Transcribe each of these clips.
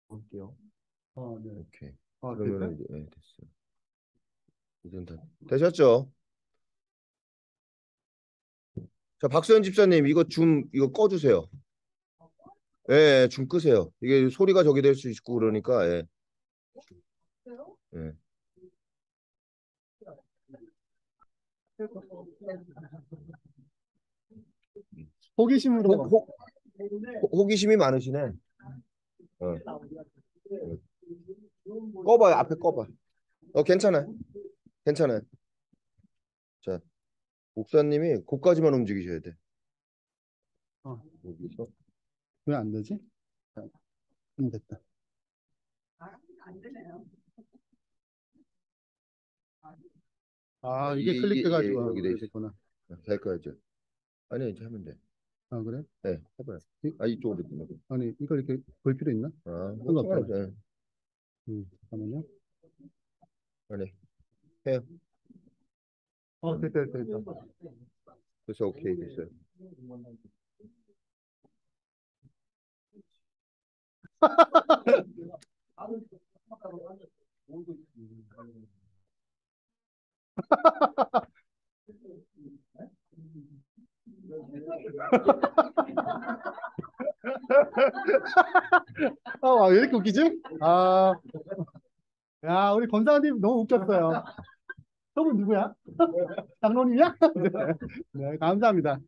볼게요. 네. 오케이. 됐어요? 그러면 이제 됐어요. 이젠 다 되셨죠? 자, 박소연 집사님 이거 꺼주세요. 예, 좀 끄세요. 이게 소리가 저기 될 수 있고 그러니까 예. 예. 호기심으로. 호기심이 많으시네. 어. 꺼봐요. 앞에 꺼봐. 괜찮아요. 괜찮아요. 자, 목사님이 거기까지만 움직이셔야 돼. 여기서. 왜 안 되지? 됐다. 이게 클릭해가지고 여기 돼 있어. 됐구나. 될 거야 이제. 아니 이제 하면 돼. 그래? 네, 해봐요. 이쪽으로 있는 아니 이걸 이렇게 볼 필요 있나? 상관없어요. 잠깐만요. 아니 해요. 됐다. 그래서 오케이 됐어요. 왜 이렇게 웃기지? 야, 우리 권사님 너무 웃겼어요. 저분 누구야? 장로님이야? 네, 감사합니다.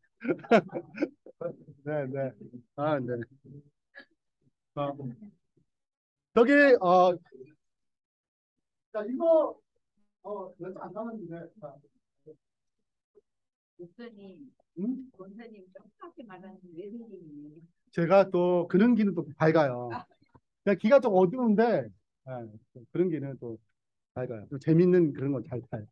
네. 네. 어, 저기, 자, 이거, 몇안 남았는데. 목사님, 응? 권사님 정확하게 말하는 외국인이에요. 제가 또 그런 기는 또 밝아요. 그냥 기가 좀 어두운데, 그런 기는 또 밝아요. 또 재밌는 그런 건 잘 타요.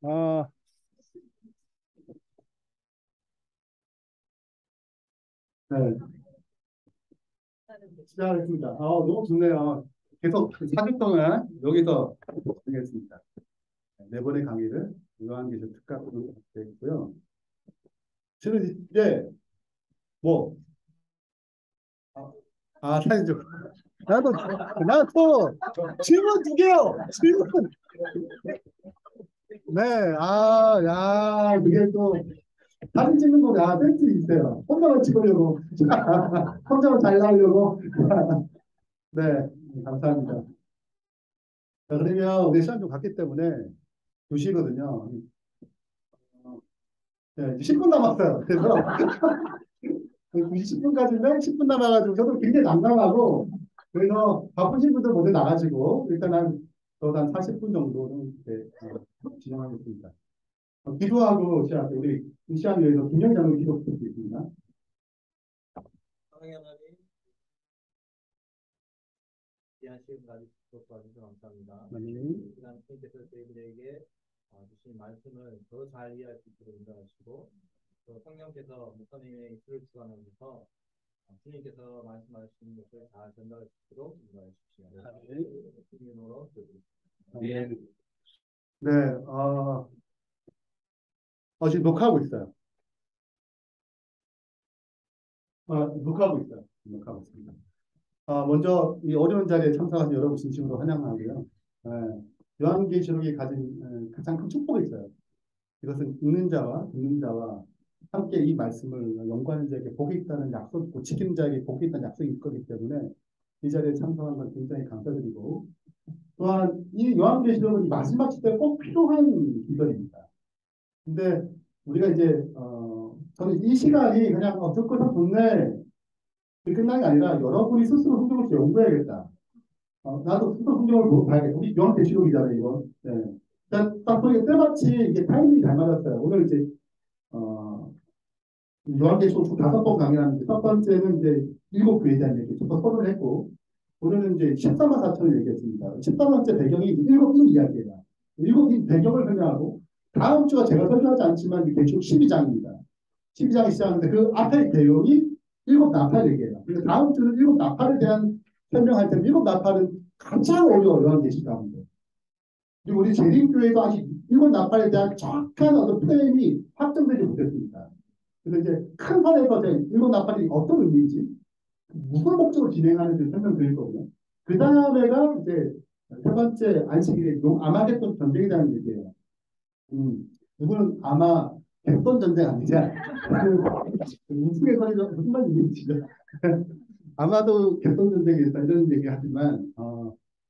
아, 네. 시작하겠습니다. 너무 좋네요. 계속 4주 동안 여기서 하겠습니다. 네 번의 강의를 요한계시록 특강으로 되어 있고요. 저는 이제 뭐 사진 좀 나도 질문 2개요. 질문. 네, 야, 이게 또 사진 찍는 거가 센스 있어요. 혼자만 찍으려고, 혼자만 잘 나오려고. 네, 감사합니다. 자, 그러면 우리 시간 좀 갔기 때문에 2시거든요. 네, 이제 10분 남았어요. 그래서 2시 10분까지인데 10분 남아가지고 저도 굉장히 난감하고, 그래서 바쁘신 분들 모두 나가시고 일단 한 40분 정도는 진행하겠습니다. 기도하고 시작할게요. 우리 이 시간 위해서 김영장을 기도 부탁드립니다. 사랑의 하나님, 귀한 시간 가지고 주셔서 감사합니다. 아멘. 시간 주님께서 저희들에게 주신 말씀을 더 잘 이해할 수 있도록 인도하시고, 또 성령께서 목사님의 입술을 주관하면서 주님께서 말씀하시는 것을 잘 전달할 수 있도록 인도해 주시기 바랍니다. 주님으로 아멘. 네, 지금 녹화하고 있어요. 녹화하고 있어요. 녹화하고 있습니다. 먼저 이 어려운 자리에 참석하신 여러분 진심으로 환영하고요. 요한계시록이 가진 가장 큰 축복이 있어요. 이것은 읽는 자와 듣는 자와 함께 이 말씀을 연구하는 자에게 복이 있다는 약속 있고 지키는 자에게 복이 있다는 약속이 있기 때문에 이 자리에 참석한 걸 굉장히 감사드리고, 또한 이 요한계시록은 이 마지막 시대에 꼭 필요한 기별입니다. 근데 우리가 이제 저는 이 시간이 그냥 듣고서 좋네 끝난 게 아니라 여러분이 스스로 성경을 연구해야겠다. 나도 스스로 성경을 봐야겠다. 우리 요한계시록이잖아요, 이거. 네. 딱 보니까 때마치 이게 타이밍이 잘 맞았어요. 오늘 이제 요한계시록 총 5번 강의하는데 첫 번째는 이제 7교회에 대한 얘기 좀 더 서론을 했고, 오늘은 이제 14만 4천을 얘기했습니다. 14만째 배경이 7인 이야기예요. 7인 배경을 설명하고, 다음 주가 제가 설명하지 않지만 계시록 12장입니다. 12장이 시작하는데 그 앞에 내용이 7나팔 얘기예요. 그래서 다음 주는 7나팔에 대한 설명할 때 7나팔은 가장 어려워요. 요한계시록 가운데. 그리고 우리 재림교회도 아직 일본 나팔에 대한 정확한 어떤 프레임이 확정되지 못했습니다. 그래서 이제 큰 선에서 일본 나팔이 어떤 의미인지, 무슨 목적으로 진행하는지 설명드릴 거고요. 그 다음에가 이제 세 번째 안식일의 아마겟돈 전쟁이라는 얘기예요. 누구는 아마 겟돈 전쟁 아니냐? 우스갯소리죠. 무슨 말인지 아마도 겟돈 전쟁이다 이런 얘기하지만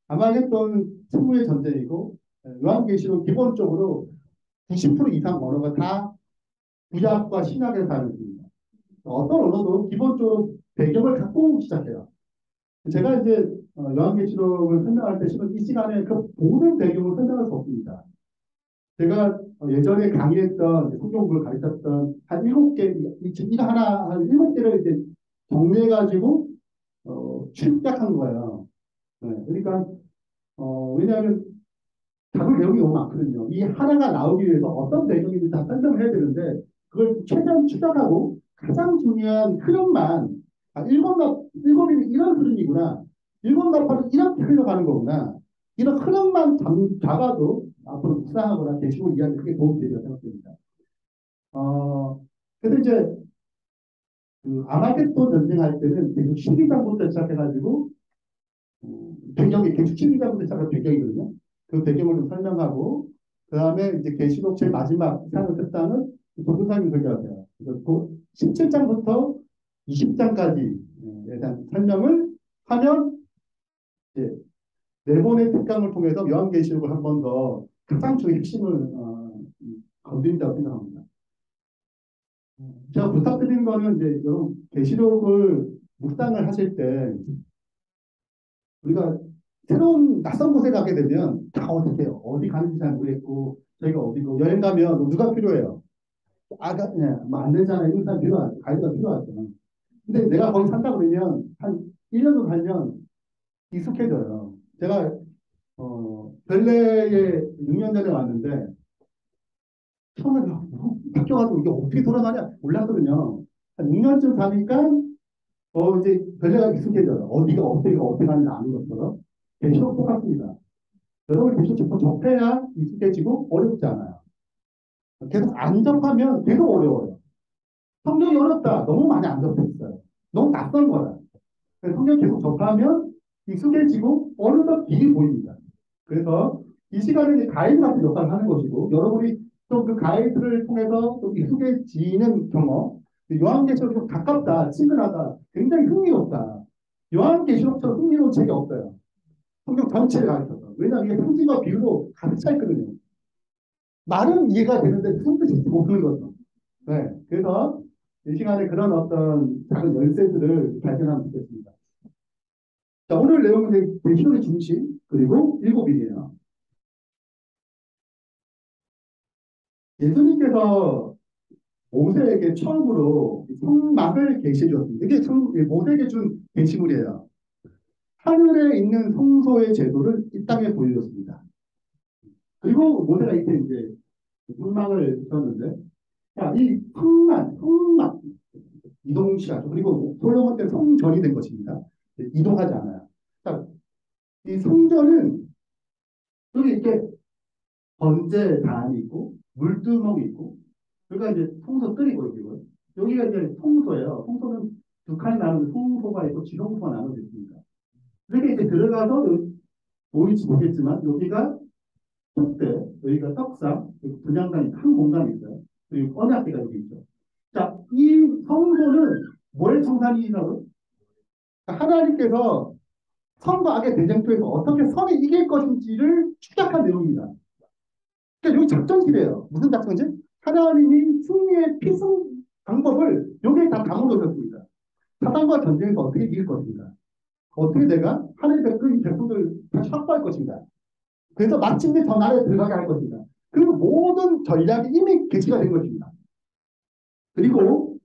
아마겟돈 승부의 전쟁이고 요한계시록 기본적으로 90% 이상 언어가 다 구약과 신약에 다릅니다. 어떤 언어도 기본적으로 배경을 갖고 시작해요. 제가 이제 요한계시록을 설명할 때 이 시간에 그 모든 배경을 설명할 수 없습니다. 제가 예전에 강의했던 성경을 가르쳤던 한 7개, 이거 하나 한 7개를 이제 정리해가지고 축약한 거예요. 네, 그러니까 왜냐하면 다룰 내용이 너무 많거든요. 이 하나가 나오기 위해서 어떤 배경인지 다 설명을 해야 되는데 그걸 최대한 추적하고 가장 중요한 흐름만 일곱이 이런 흐름이구나. 일곱 나팔은 이렇게 흘러가는 거구나. 이런 흐름만 잡아도 앞으로 묵상하거나 계시록 이해하는 데 크게 도움이 되리라고 생각됩니다. 그래서 이제 그 아마겟돈 전쟁할 때는 계속 12장부터 시작해가지고 배경이 계속 12장부터 시작한 배경이거든요. 그 배경을 좀 설명하고 그 다음에 이제 계시록 제일 마지막 이상의 끝장은 도도사님 설교하세요. 그래서 17장부터 20장까지에 대한 설명을 하면 이제 네 번의 특강을 통해서 요한계시록을 한 번 더 가장 중요한 핵심을 건드린다고 생각합니다. 제가 부탁드리는 거는 이제 여러분 계시록을 묵상을 하실 때 우리가 새로운 낯선 곳에 가게 되면 다 어색해요. 어디 가는지 잘 모르겠고 저희가 어디고 여행 가면 누가 필요해요? 안 되잖아요. 인사 필요하죠. 가이드가 필요하죠. 근데 내가 거기 산다 그러면 한 1년 정도 살면 익숙해져요. 제가 벨레에 6년 전에 왔는데 처음에 바뀌어가지고 이게 어떻게 돌아가냐 몰랐거든요. 한 6년쯤 가니까 이제 벨레가 익숙해져요. 어떻게 가는지 아는 것처럼. 계시록 똑같습니다. 여러분 계시록 접해야 익숙해지고 어렵지 않아요. 계속 안 접하면 계속 어려워요. 성경이 어렵다. 너무 많이 안 접했어요. 너무 낯선 거야. 성경 계속 접하면 익숙해지고 어느덧 길이 보입니다. 그래서 이 시간에 이제 가이드 같은 역할을 하는 것이고 여러분이 또 그 가이드를 통해서 좀 익숙해지는 경험 요한계시록이 좀 가깝다, 친근하다, 굉장히 흥미롭다. 요한계시록처럼 흥미로운 책이 없어요. 성경 전체를 가르쳐서. 왜냐하면 이게 상징과 비유로 가득 차 있거든요. 말은 이해가 되는데 무슨 뜻인지 모르는 거죠. 네. 그래서 이 시간에 그런 어떤 작은 열쇠들을 발견하면 좋겠습니다. 자, 오늘 내용은 계시록의 중심, 그리고 7일이에요. 예수님께서 모세에게 처음으로 성막을 계시해 주었습니다. 이게 모세에게 준 계시물이에요. 하늘에 있는 성소의 제도를 이 땅에 보여줬습니다. 그리고 모세가 이렇게 이제 성막을 줬는데, 자, 이 성막, 이동 시간, 그리고 솔로몬 때 성전이 된 것입니다. 이동하지 않아요. 자, 이 성전은 여기 이렇게 번제단이 있고, 물두멍이 있고, 그러니까 이제 성소 뜰이고, 여기가 이제 성소예요. 성소는 두 칸이 나누는 성소가 있고, 지성소가 나눠져 있습니다. 그렇게 이제 들어가서, 보일지 모르겠지만, 여기가 촛대, 여기가 떡상, 그리고 분향단이 큰 공간이 있어요. 그리고 언약궤가 여기 있죠. 자, 이 성소는 뭐의 청산이라고? 하나님께서 선과 악의 대쟁투에서 어떻게 선이 이길 것인지를 추적한 내용입니다. 그러니까 여기 작전실이에요. 무슨 작전실? 하나님이 승리의 필승 방법을 여기에 다 담아놓으셨습니다. 사단과 전쟁에서 어떻게 이길 것인가? 어떻게 내가 하나님의 그 백성들을 다시 확보할 것인가? 그래서 마침내 저 나라에 들어가게 할 것인가? 그 모든 전략이 이미 개시가 된 것입니다. 그리고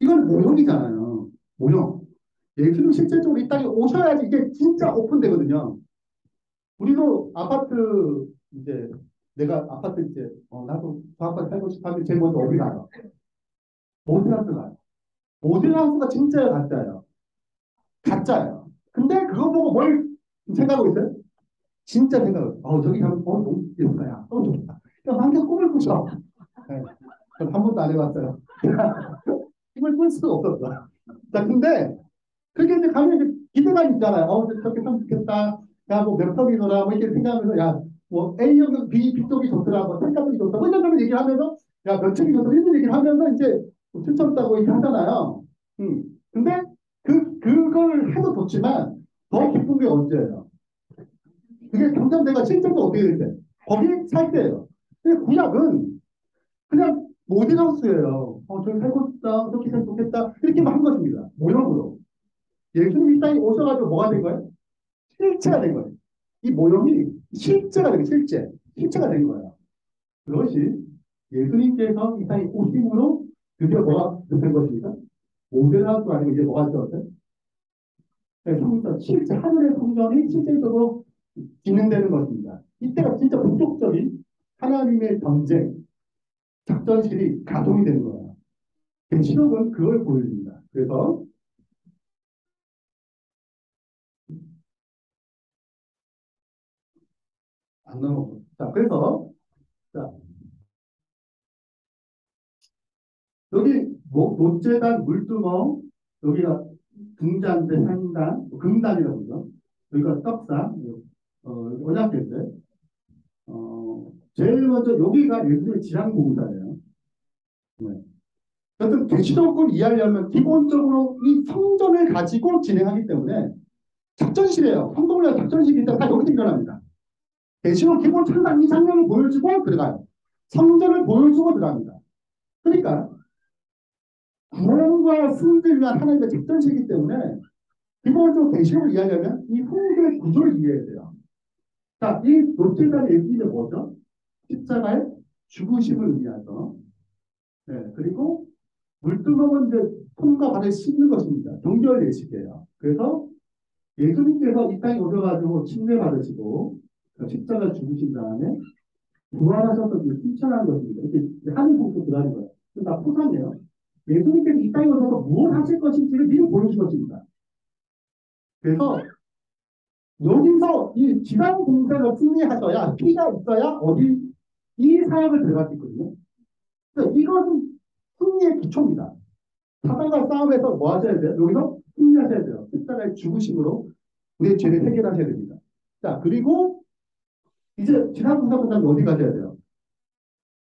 이건 모형이잖아요. 모형. 예수님 실질적으로 이 땅에 오셔야지 이게 진짜 오픈되거든요. 우리도 아파트 이제 내가 아파트 이제 나도 저 아파트 살고 싶어 하면 제일 먼저 어디 가요? 모델하우스 가요. 모델하우스가 진짜예요, 가짜예요? 가짜예요. 근데 그거 보고 뭘 생각하고 있어요? 진짜 생각을, 저기 가면, 너무 예쁘다, 야. 좋다. 그냥 완전 꿈을 꾸죠. 네. 전 한 번도 안 해봤어요. 꿈을 꿀 수가 없었어. 자, 근데, 그게 이제 가면 이제 기대가 있잖아요. 저렇게 하면 좋겠다. 야, 뭐 몇 평이더라. 뭐 이렇게 생각하면서, 야, 뭐 A형, B쪽이 좋더라. 뭐 삼각형이 좋더라. 뭐 이런 얘기를 하면서, 야, 몇 층이 좋더라. 이런 얘기를 하면서 이제 춤췄다고 이렇게 하잖아요. 근데 그걸 해도 좋지만 더 기쁜 게 언제예요? 그게 당장 내가 실제로 어떻게 될 때? 거기 살 때예요. 근데 구약은 그냥 모델하우스예요. 저기 살고 싶다. 저렇게 살면 좋겠다. 이렇게만 한 것입니다. 모형으로. 예수님이 이 땅에 오셔가지고 뭐가 된 거예요? 실체가 된 거예요. 이 모형이 실제가 된 거예요. 실체가 된 거예요. 그것이 예수님께서 이 땅에 오심으로 드디어 뭐가 된 것입니까? 모델하우스 아니고 이제 뭐가 되었어요? 네, 실제 하늘의 성전이 실제적으로 진행되는 것입니다. 이때가 진짜 본격적인 하나님의 전쟁, 작전실이 가동이 되는 거예요. 계시록은 그걸 보여줍니다. 그래서 안 넘어가고. 자, 그래서 자, 여기 노제단 물두멍, 여기가 등잔대 상단, 금단이라고 그러죠. 여기가 떡상, 언약궤인데, 제일 먼저 여기가 예수님의 지향공사예요. 네. 여튼 계시록을 이해하려면 기본적으로 이 성전을 가지고 진행하기 때문에 작전실이에요. 성동을 위한 작전실이 다 여기서 일어납니다. 계시록 기본 창단 이 장면을 보여주고 들어가요. 성전을 보여주고 들어갑니다. 그러니까 구원과 승리를 위한 하나님의 작전실이기 때문에 기본적으로 계시록을 이해하려면 이 성경의 구조를 이해해야 돼요. 자, 이 노틀단의 예수님의 뭐죠? 십자가의 죽으심을 의미하죠. 네, 그리고 물두멍은 이제 손과 발을 씻는 것입니다. 정결 예식이에요. 그래서 예수님께서 이 땅에 오셔가지고 침례 받으시고 십자가 죽으신 다음에 부활하셔서 실천하는 것입니다. 이렇게 하늘 복도 들어가는 거예요. 다 포상이에요. 예수님께서 이 땅에 오셔서 무엇 하실 것인지를 미리 보여준 것입니다. 그래서 여기서 이 지상 공사를 승리하셔야 피가 있어야 어디 이 사역을 들어갈 수 있거든요. 그러니까 이것은 승리의 기초입니다. 사단과 싸움에서 뭐 하셔야 돼요? 여기서 승리하셔야 돼요. 십자가의 죽으심으로 우리의 죄를 해결하셔야 됩니다. 자, 그리고 이제 지상 공사 끝나면 어디 가셔야 돼요?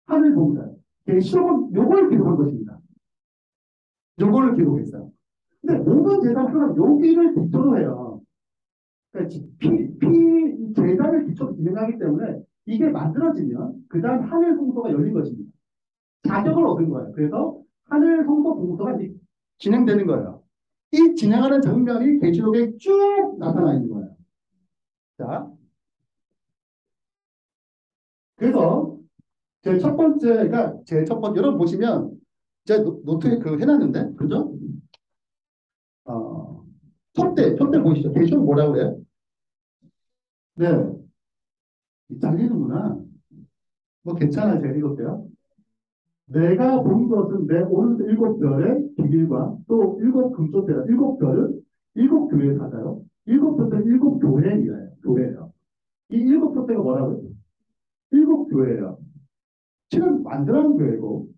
하늘 공사. 계시록은 요걸 기록한 것입니다. 요거를 기록했어요. 근데 모든 재산 하나 여기를 기초로 해요. 그러니까 재산을 기초로 진행하기 때문에 이게 만들어지면 그 다음 하늘 공소가 열린 것입니다. 자격을 얻은 거예요. 그래서 하늘 공소 공소가 진행되는 거예요. 이 진행하는 장면이 계시록에 쭉 나타나 있는 거예요. 자, 그래서 제 첫 번째가 제 첫 번째 여러분 보시면 제가 노트에 해놨는데 그죠? 첫째 보시죠. 계시록 뭐라고 그래요? 네, 잘리는구나. 뭐 괜찮아요. 제가 읽을게요. 내가 본 것은 내 오른쪽 일곱 별의 비밀과 또 일곱 금쪽대라 일곱 별은 일곱 교회 사자요. 일곱 표대는 일곱 교회예요. 교회예요. 이 일곱 표대가 뭐라고요? 일곱 교회예요. 실은 완전한 교회고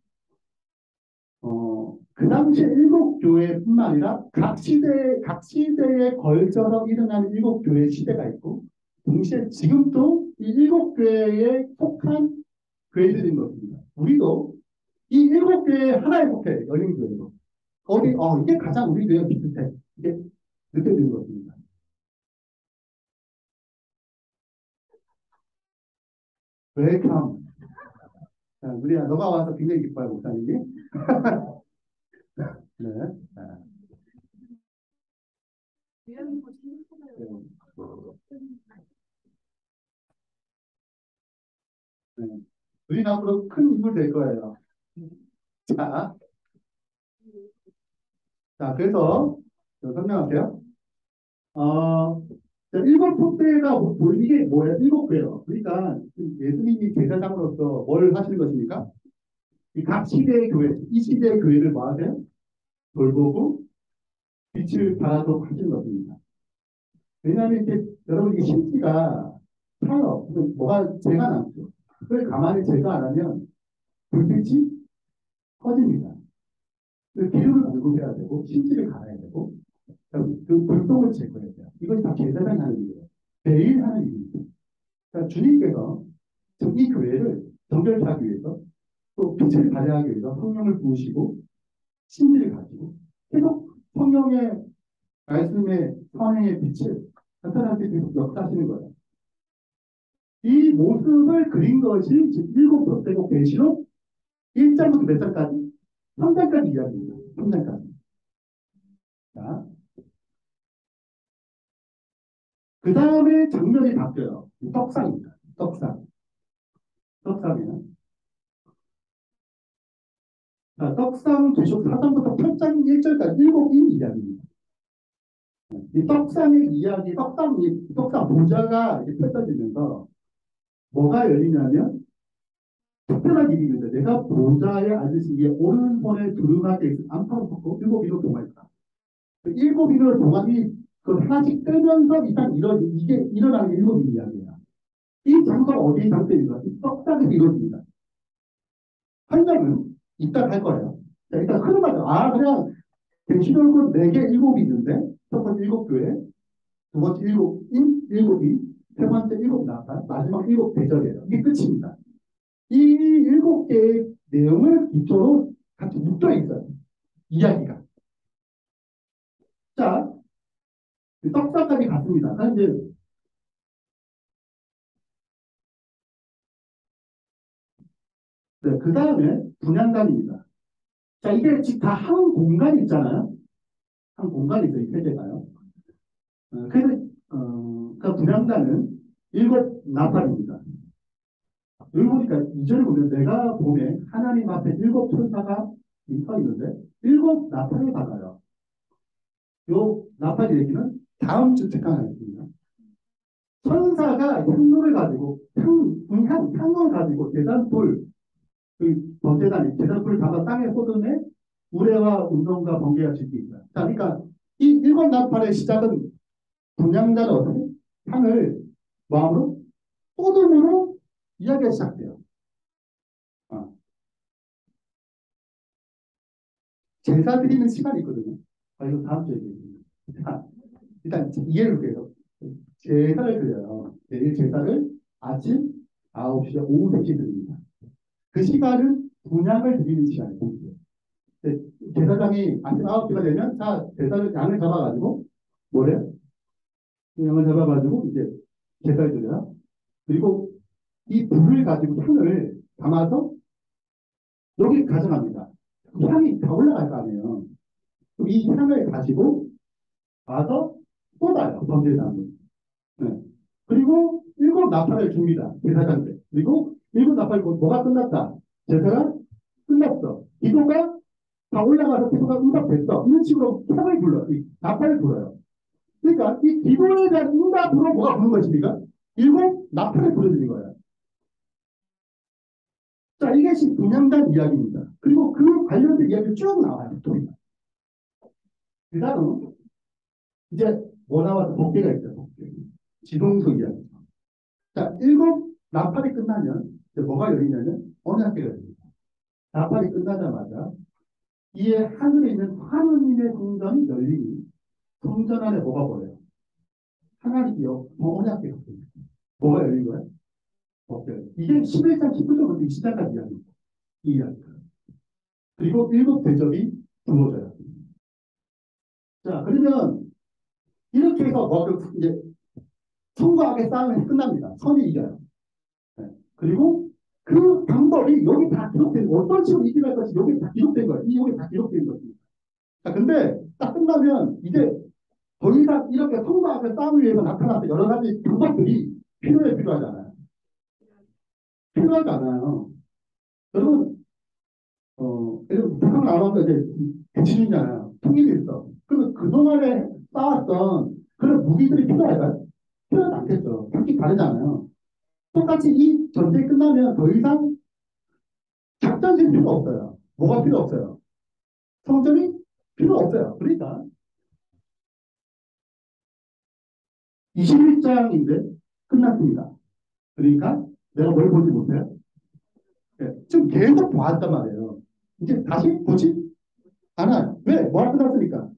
그 당시 일곱 교회뿐만 아니라 각 시대에 걸쳐서 일어나는 일곱 교회 시대가 있고 동시에 지금도 이 일곱 교회에 속한 교회들인 것입니다. 우리도 이 일곱 교회 하나에 속해 열린 교회로 이게 가장 우리 교회가 비슷해 이게 느껴지는 것입니다. 웰컴. 우리야 너가 와서 굉장히 기뻐요 목사님이. 네. 우리 앞으로 큰 인물 될 거예요. 자, 그래서 설명할게요. 일곱 폭대가 이게 뭐예요? 일곱 개요. 그러니까 예수님이 제사장으로서 뭘 하시는 것입니까? 이 각 시대의 교회, 이 시대의 교회를 뭐 하세요? 돌보고 빛을 발하도록 하시는 것입니다. 왜냐하면 이제 여러분 이 심지가 타요. 뭐가 재가 남죠. 그걸 가만히 제거 안 하면 불빛이 꺼집니다. 그 기름을 공급해야 되고 심지를 갈아야 되고 그 불똥을 제거해야 돼요. 이것이 다 제사장이 하는 일이에요. 매일 하는 일입니다. 그러니까 주님께서 이 교회를 정결케 하기 위해서 또 빛을 발휘하기 위해서 성령을 부으시고 신비를 가지고 계속 성령의 말씀의 선행의 빛을 나타날 때 계속 역사하시는 거예요. 이 모습을 그린 것이 일곱 덧대고 계시록 1장부터 몇 장까지? 3장까지 이야기입니다. 3장까지. 자, 그 다음에 장면이 바뀌어요. 떡상입니다. 떡상. 떡상이는. 자, 떡상 주식 4장부터 8장 1절까지 일곱 인 이야기입니다. 이 떡상의 이야기, 떡상 보좌가 이렇게 펼쳐지면서 뭐가 열리냐면 특별한 일입니다. 내가 보좌에 앉으신 오른손에 두루마기에 안파를 벗고 일곱 인으로 동하였다. 그 일곱 인으로 동하니 그 하나씩 떼면서 이게 일어나는 게 일곱 인 이야기예요. 이 장소가 어디 장소인가? 이 떡상에서 이루어집니다. 설명은 이따 할 거예요. 자, 일단 흐름하죠. 그냥 시골은 4개, 7이 있는데 첫 번째 7교회, 두 번째 일곱이, 세 번째 7나팔, 마지막 7대절이에요. 이게 끝입니다. 이 7개의 내용을 기초로 같이 묶여 있어요. 이야기가. 자, 떡상까지 갔습니다. 이제 네, 그 다음에 분향단입니다. 자, 이게 지금 다 한 공간이 있잖아요. 한 공간이 있어요. 이 세계가요. 그래서 그 분향단은 7나팔입니다. 여기 보니까 2절을 보면 내가 봄에 하나님 앞에 7천사가 서 있는데 7나팔을 받아요. 요 나팔 얘기는 다음 주 책강에 있습니다. 천사가 향로를 가지고 향을 가지고 제단불 그 번제단이 제단불을 담아 땅에 쏟으매 우레와 운동과 번개가 질게 있어요. 자, 그러니까 이 7나팔의 시작은 분향자는 어떻게 향을 마음으로 쏟음으로 이야기가 시작돼요. 제사 드리는 시간이 있거든요. 이거 다음 주에 얘기해요. 일단 이해를 해요. 제사를 드려요. 내일 제사를 아침 9시에 오후 4시에 드립니다. 그 시간은 분향을 드리는 시간이에요. 제사장이 아침 9시가 되면 자, 제사를 양을 잡아가지고 뭐래요? 양을 잡아가지고 이제 제사를 드려요. 그리고 이 불을 가지고 향을 담아서 여기 가져갑니다. 향이 다 올라갈 거 아니에요. 이 향을 가지고 와서 쏟아요. 번제단을. 네. 그리고 7나팔을 줍니다. 제사장들. 그리고 7나팔 뭐가 끝났다. 제사가 끝났어. 기도가 다 올라가서 기도가 응답됐어. 이런 식으로 향을 불러요. 나팔을 불어요. 그러니까 이 기도에 대한 응답으로 뭐가 부는 것입니까? 7나팔을 불러주는 거예요. 자, 이것이 분향단 이야기입니다. 그리고 그 관련된 이야기를 쭉 나와요. 스토리가. 그 다음 이제 뭐 나와서 복귀가 있어요. 복귀. 지동소 이야기. 자, 7나팔이 끝나면 이제 뭐가 열리냐면 어느 학교가 열립니다. 나팔이 끝나자마자 이에 하늘에 있는 하느님의 성전이 열리니 성전 안에 뭐가 보여요? 하나님이요. 어느 학교가 열립니다. 뭐가 열린 거예요? 이게 11장 19절부터 20장까지 이야기입니다. 이 이야기가. 그리고 7대접이 부어져요. 자, 그러면 이렇게 해서 이제 선과 악의 싸움이 끝납니다. 선이 이겨요. 네. 그리고 그 방법이 여기 다 기록된 어떤 식으로 이겨갈 것이 여기 다 기록된 거예요. 여기 다 기록된 것입니다. 자, 근데 딱 끝나면 이제 더 이상 이렇게 선과 악의 싸움을 위해서 나타났던 여러 가지 방법들이 필요하잖아요. 필요하잖아요. 여러분, 북한 나와서 이제 대치중이잖아요. 통일이 있어. 그러면 그동안에 쌓았던 그런 무기들이 필요할까요? 필요하지 않겠죠. 각기 다르잖아요. 똑같이 이 전쟁이 끝나면 더 이상 작전이 필요 없어요. 뭐가 필요 없어요? 성전이 필요 없어요. 그러니까 21장인데 끝났습니다. 그러니까 내가 뭘 보지 못해요? 예, 지금 계속 보았단 말이에요. 이제 다시 보지 않아요. 왜? 뭐가 끝났으니까.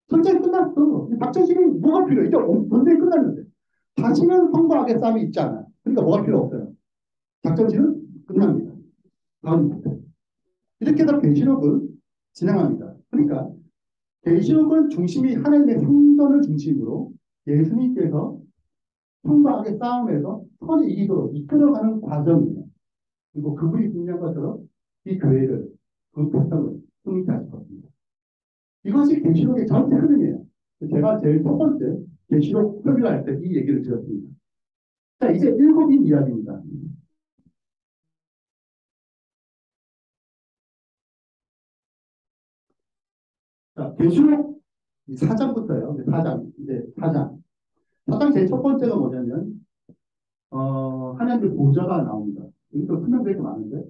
전쟁이 끝났어. 박정식은 뭐가 필요해? 이제 전쟁이 끝났는데. 다시는 성과하게 싸움이 있지 않아요. 그러니까 뭐가 필요 없어요. 작전지는 끝납니다. 다음부터. 이렇게 해서 계시록은 진행합니다. 그러니까 계시록은 중심이 하나님의 성전을 중심으로 예수님께서 성과하게 싸움에서 선이 이기도록 이끌어가는 과정이에요. 그리고 그분이 중요한 것처럼 이 교회를, 그 백성을 승리케 하실 것입니다. 이것이 계시록의 전체 흐름이에요. 제가 제일 첫 번째 계시록 표기할 때 이 얘기를 드렸습니다. 자, 이제 일곱인 이야기입니다. 자, 계시록 4장부터요. 4장, 이제 4장. 4장 제일 첫 번째가 뭐냐면, 하나님의 보좌가 나옵니다. 여기서 설명될 게 많은데.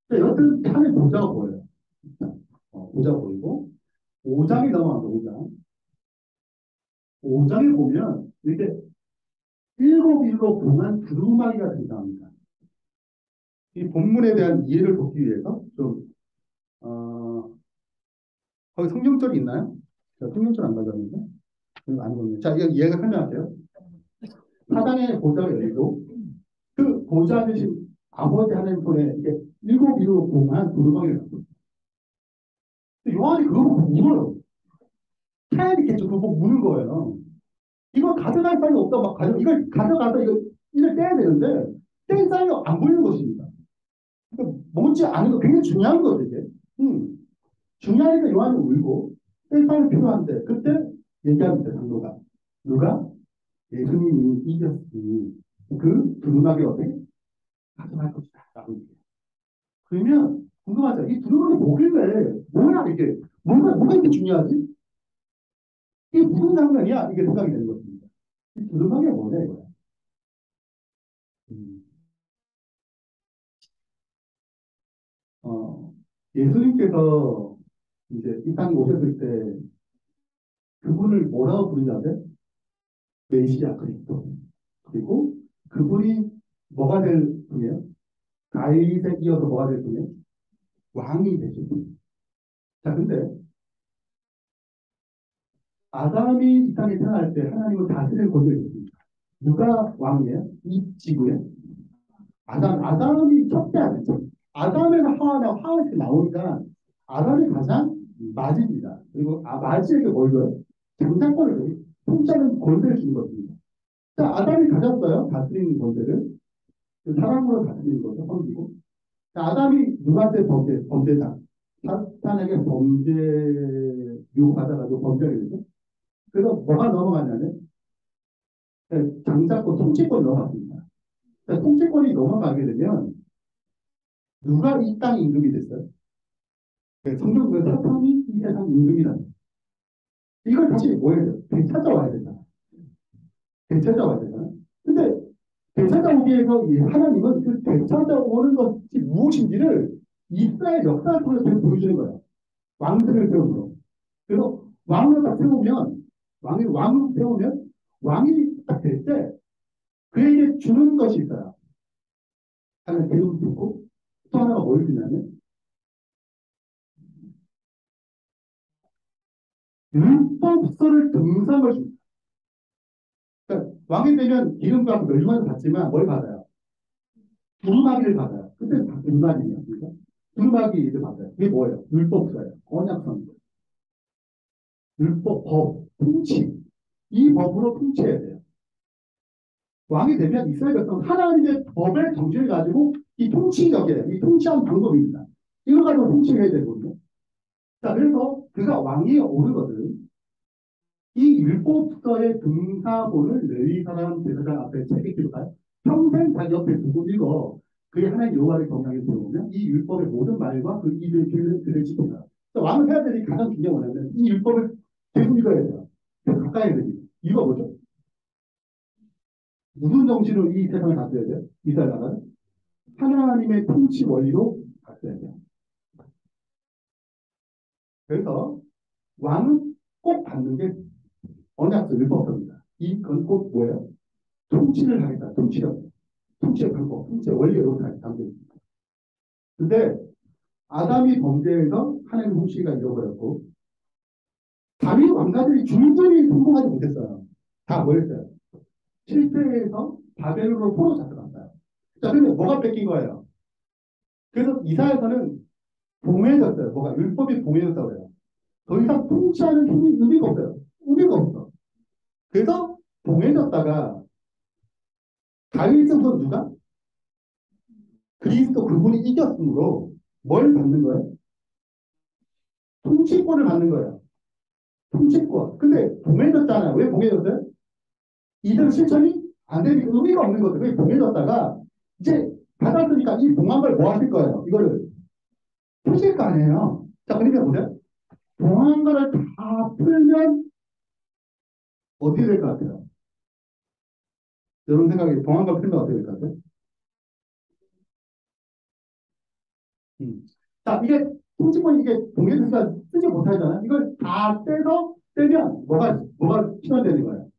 자, 여튼 하나님의 보좌가 보여요. 보좌가 보이고, 5장이 넘어갑니다. 5장에 보면, 이렇게 일곱 일로 봉한 두루마리가 등장합니다. 이 본문에 대한 이해를 돕기 위해서 좀, 거기 성경절이 있나요? 자, 성경절 안 가져왔는데? 안 보네요. 자, 이거 이해가 설명할게요. 사단의 보좌가 열리고, 그 보좌 대신 아버지 하나님 손에 이게 일곱 일로 봉한 두루마리를 갖고 있어요. 요한이 그거 보고 물어요. 타야겠죠. 그거 보고 무는 거예요. 이거 가져갈 사람이 없다. 이걸 가져가서 이걸 떼야 되는데, 뗄 사람이 안 보이는 것입니다. 뭔지 아는 거 굉장히 중요한 거죠, 이게. 중요하니까 요한이 울고, 뗄 사람이 필요한데, 그때 얘기합니다, 장로가. 누가? 예수님이 이겼으니, 그 두루마기 어떻게? 가져갈 것이다. 라고 얘기해요. 그러면, 궁금하죠? 이 두루마기 뭐길래, 뭐야, 이게. 뭐가 이렇게 중요하지? 이게 무슨 장면이야? 이게 생각이 되는 것입니다. 이 두루마기가 뭐냐, 이거야. 예수님께서 이제 이 땅에 오셨을 때 그분을 뭐라고 부르냐면 메시아 그리스도. 그리고 그분이 뭐가 될 분이에요? 다윗에 이어서 뭐가 될 분이에요? 왕이 되실 분. 자, 근데 아담이 이 땅에 태어날 때 하나님은 다스릴 권세를 줬습니다. 누가 왕이에요? 이 지구에? 아담이 첫째 아들이죠. 아담에서 하와에서 나오니까 아담이 가장 맞입니다. 그리고 맞이에게 뭘 줘요? 장자권을 줘요. 통치하는 권세를 주는 것입니다. 자, 아담이 가졌어요. 다스리는 권세를. 그 사람으로 다스리는 거죠. 섬기고. 자, 아담이 누구한테 범죄자. 사탄에게 범죄 유혹받아가지고 범죄하게 되죠. 그래서 뭐가 넘어갔냐면 장자권, 통치권이 넘어갔습니다. 자, 통치권이 넘어가게 되면 누가 이 땅 임금이 됐어요? 네, 성경은 사탄이 이 세상 임금이다. 이걸 다시 뭐 해야 돼요? 되찾아와야 되잖아. 되찾아와야 되잖아. 근데 되찾아오기 위해서 이 하나님은 그 되찾아오는 것이 무엇인지를 이스라엘 역사를 통해서 보여주는 거예요. 왕들을 세우므로. 그래서 왕을 딱 세우면, 왕을 세우면, 왕이 딱 될 때, 그에게 주는 것이 있어요. 하나 기름 붓고, 또 하나가 뭘 주냐면, 율법서를 등상을 줍니다. 그러니까 왕이 되면 기름과 멸류관을 받지만 뭘 받아요? 두루마기를 받아요. 그때 두루마기입니다. 두루마기를 받아요. 이게 뭐예요? 율법서예요. 언약서입니다. 율법, 법, 통치. 이 법으로 통치해야 돼요. 왕이 되면 이스라엘 백성 하나님의 법의 정신을 가지고 이 통치력에, 이 통치하는 방법입니다. 이걸 가지고 통치를 해야 되거든요. 자, 그래서 그가 왕위에 오르거든. 이 율법서의 등사본을 레위 사람 제사장 앞에 책에 기록하여 평생 자기 옆에 두고 읽어 그의 하나님 여호와를 경외하게 들어보면 이 율법의 모든 말과 그 이들 그를 지킨다. 왕을 해야 되는 가장 중요한 거냐면 이 율법을 계속 읽어야 돼요. 가까이 해야 됩니다. 이거 뭐죠? 무슨 정신으로 이 세상을 다스려야 돼요? 이스라엘 나라는 하나님의 통치 원리로 다스려야 돼요. 그래서 왕은 꼭 받는 게 언약서 율법서입니다. 이건 꼭 뭐예요? 통치를 하겠다. 통치력. 통치의 방법, 통치의 원리로 다 담겨 있습니다. 근데 아담이 범죄해서 하나님 통치가 잃어버렸고 다윗 왕가들이 줄줄이 성공하지 못했어요. 다 뭐였어요? 실패해서 바벨론으로 포로 잡혀갔어요. 자, 그러면 뭐가 뺏긴 거예요? 그래서 이사야서는 봉해졌어요. 뭐가 율법이 봉해졌다고 해요. 더 이상 통치하는 힘이 의미가 없어요. 의미가 없어. 그래서 봉해졌다가 다윗에서 누가? 그리스도 그분이 이겼으므로 뭘 받는 거예요? 통치권을 받는 거예요. 통치권. 근데 봉해졌잖아요. 왜 봉해졌어요? 이대로 실천이 안 되니까 의미가 없는 거죠. 왜 봉해졌다가 이제 받았으니까 이 봉한 걸 뭐 하실 거예요? 이거를 푸실 거 아니에요. 자, 그러니까 보세요. 봉한 거를 다 풀면 어떻게 될 것 같아요? 여러분 생각에 봉한 걸 풀면 어떻게 될 것 같아요? 자, 이게 통치권 이게 봉해져서 쓰지 못하잖아요. 이걸 다 떼면 뭐가 실현되는 거예요?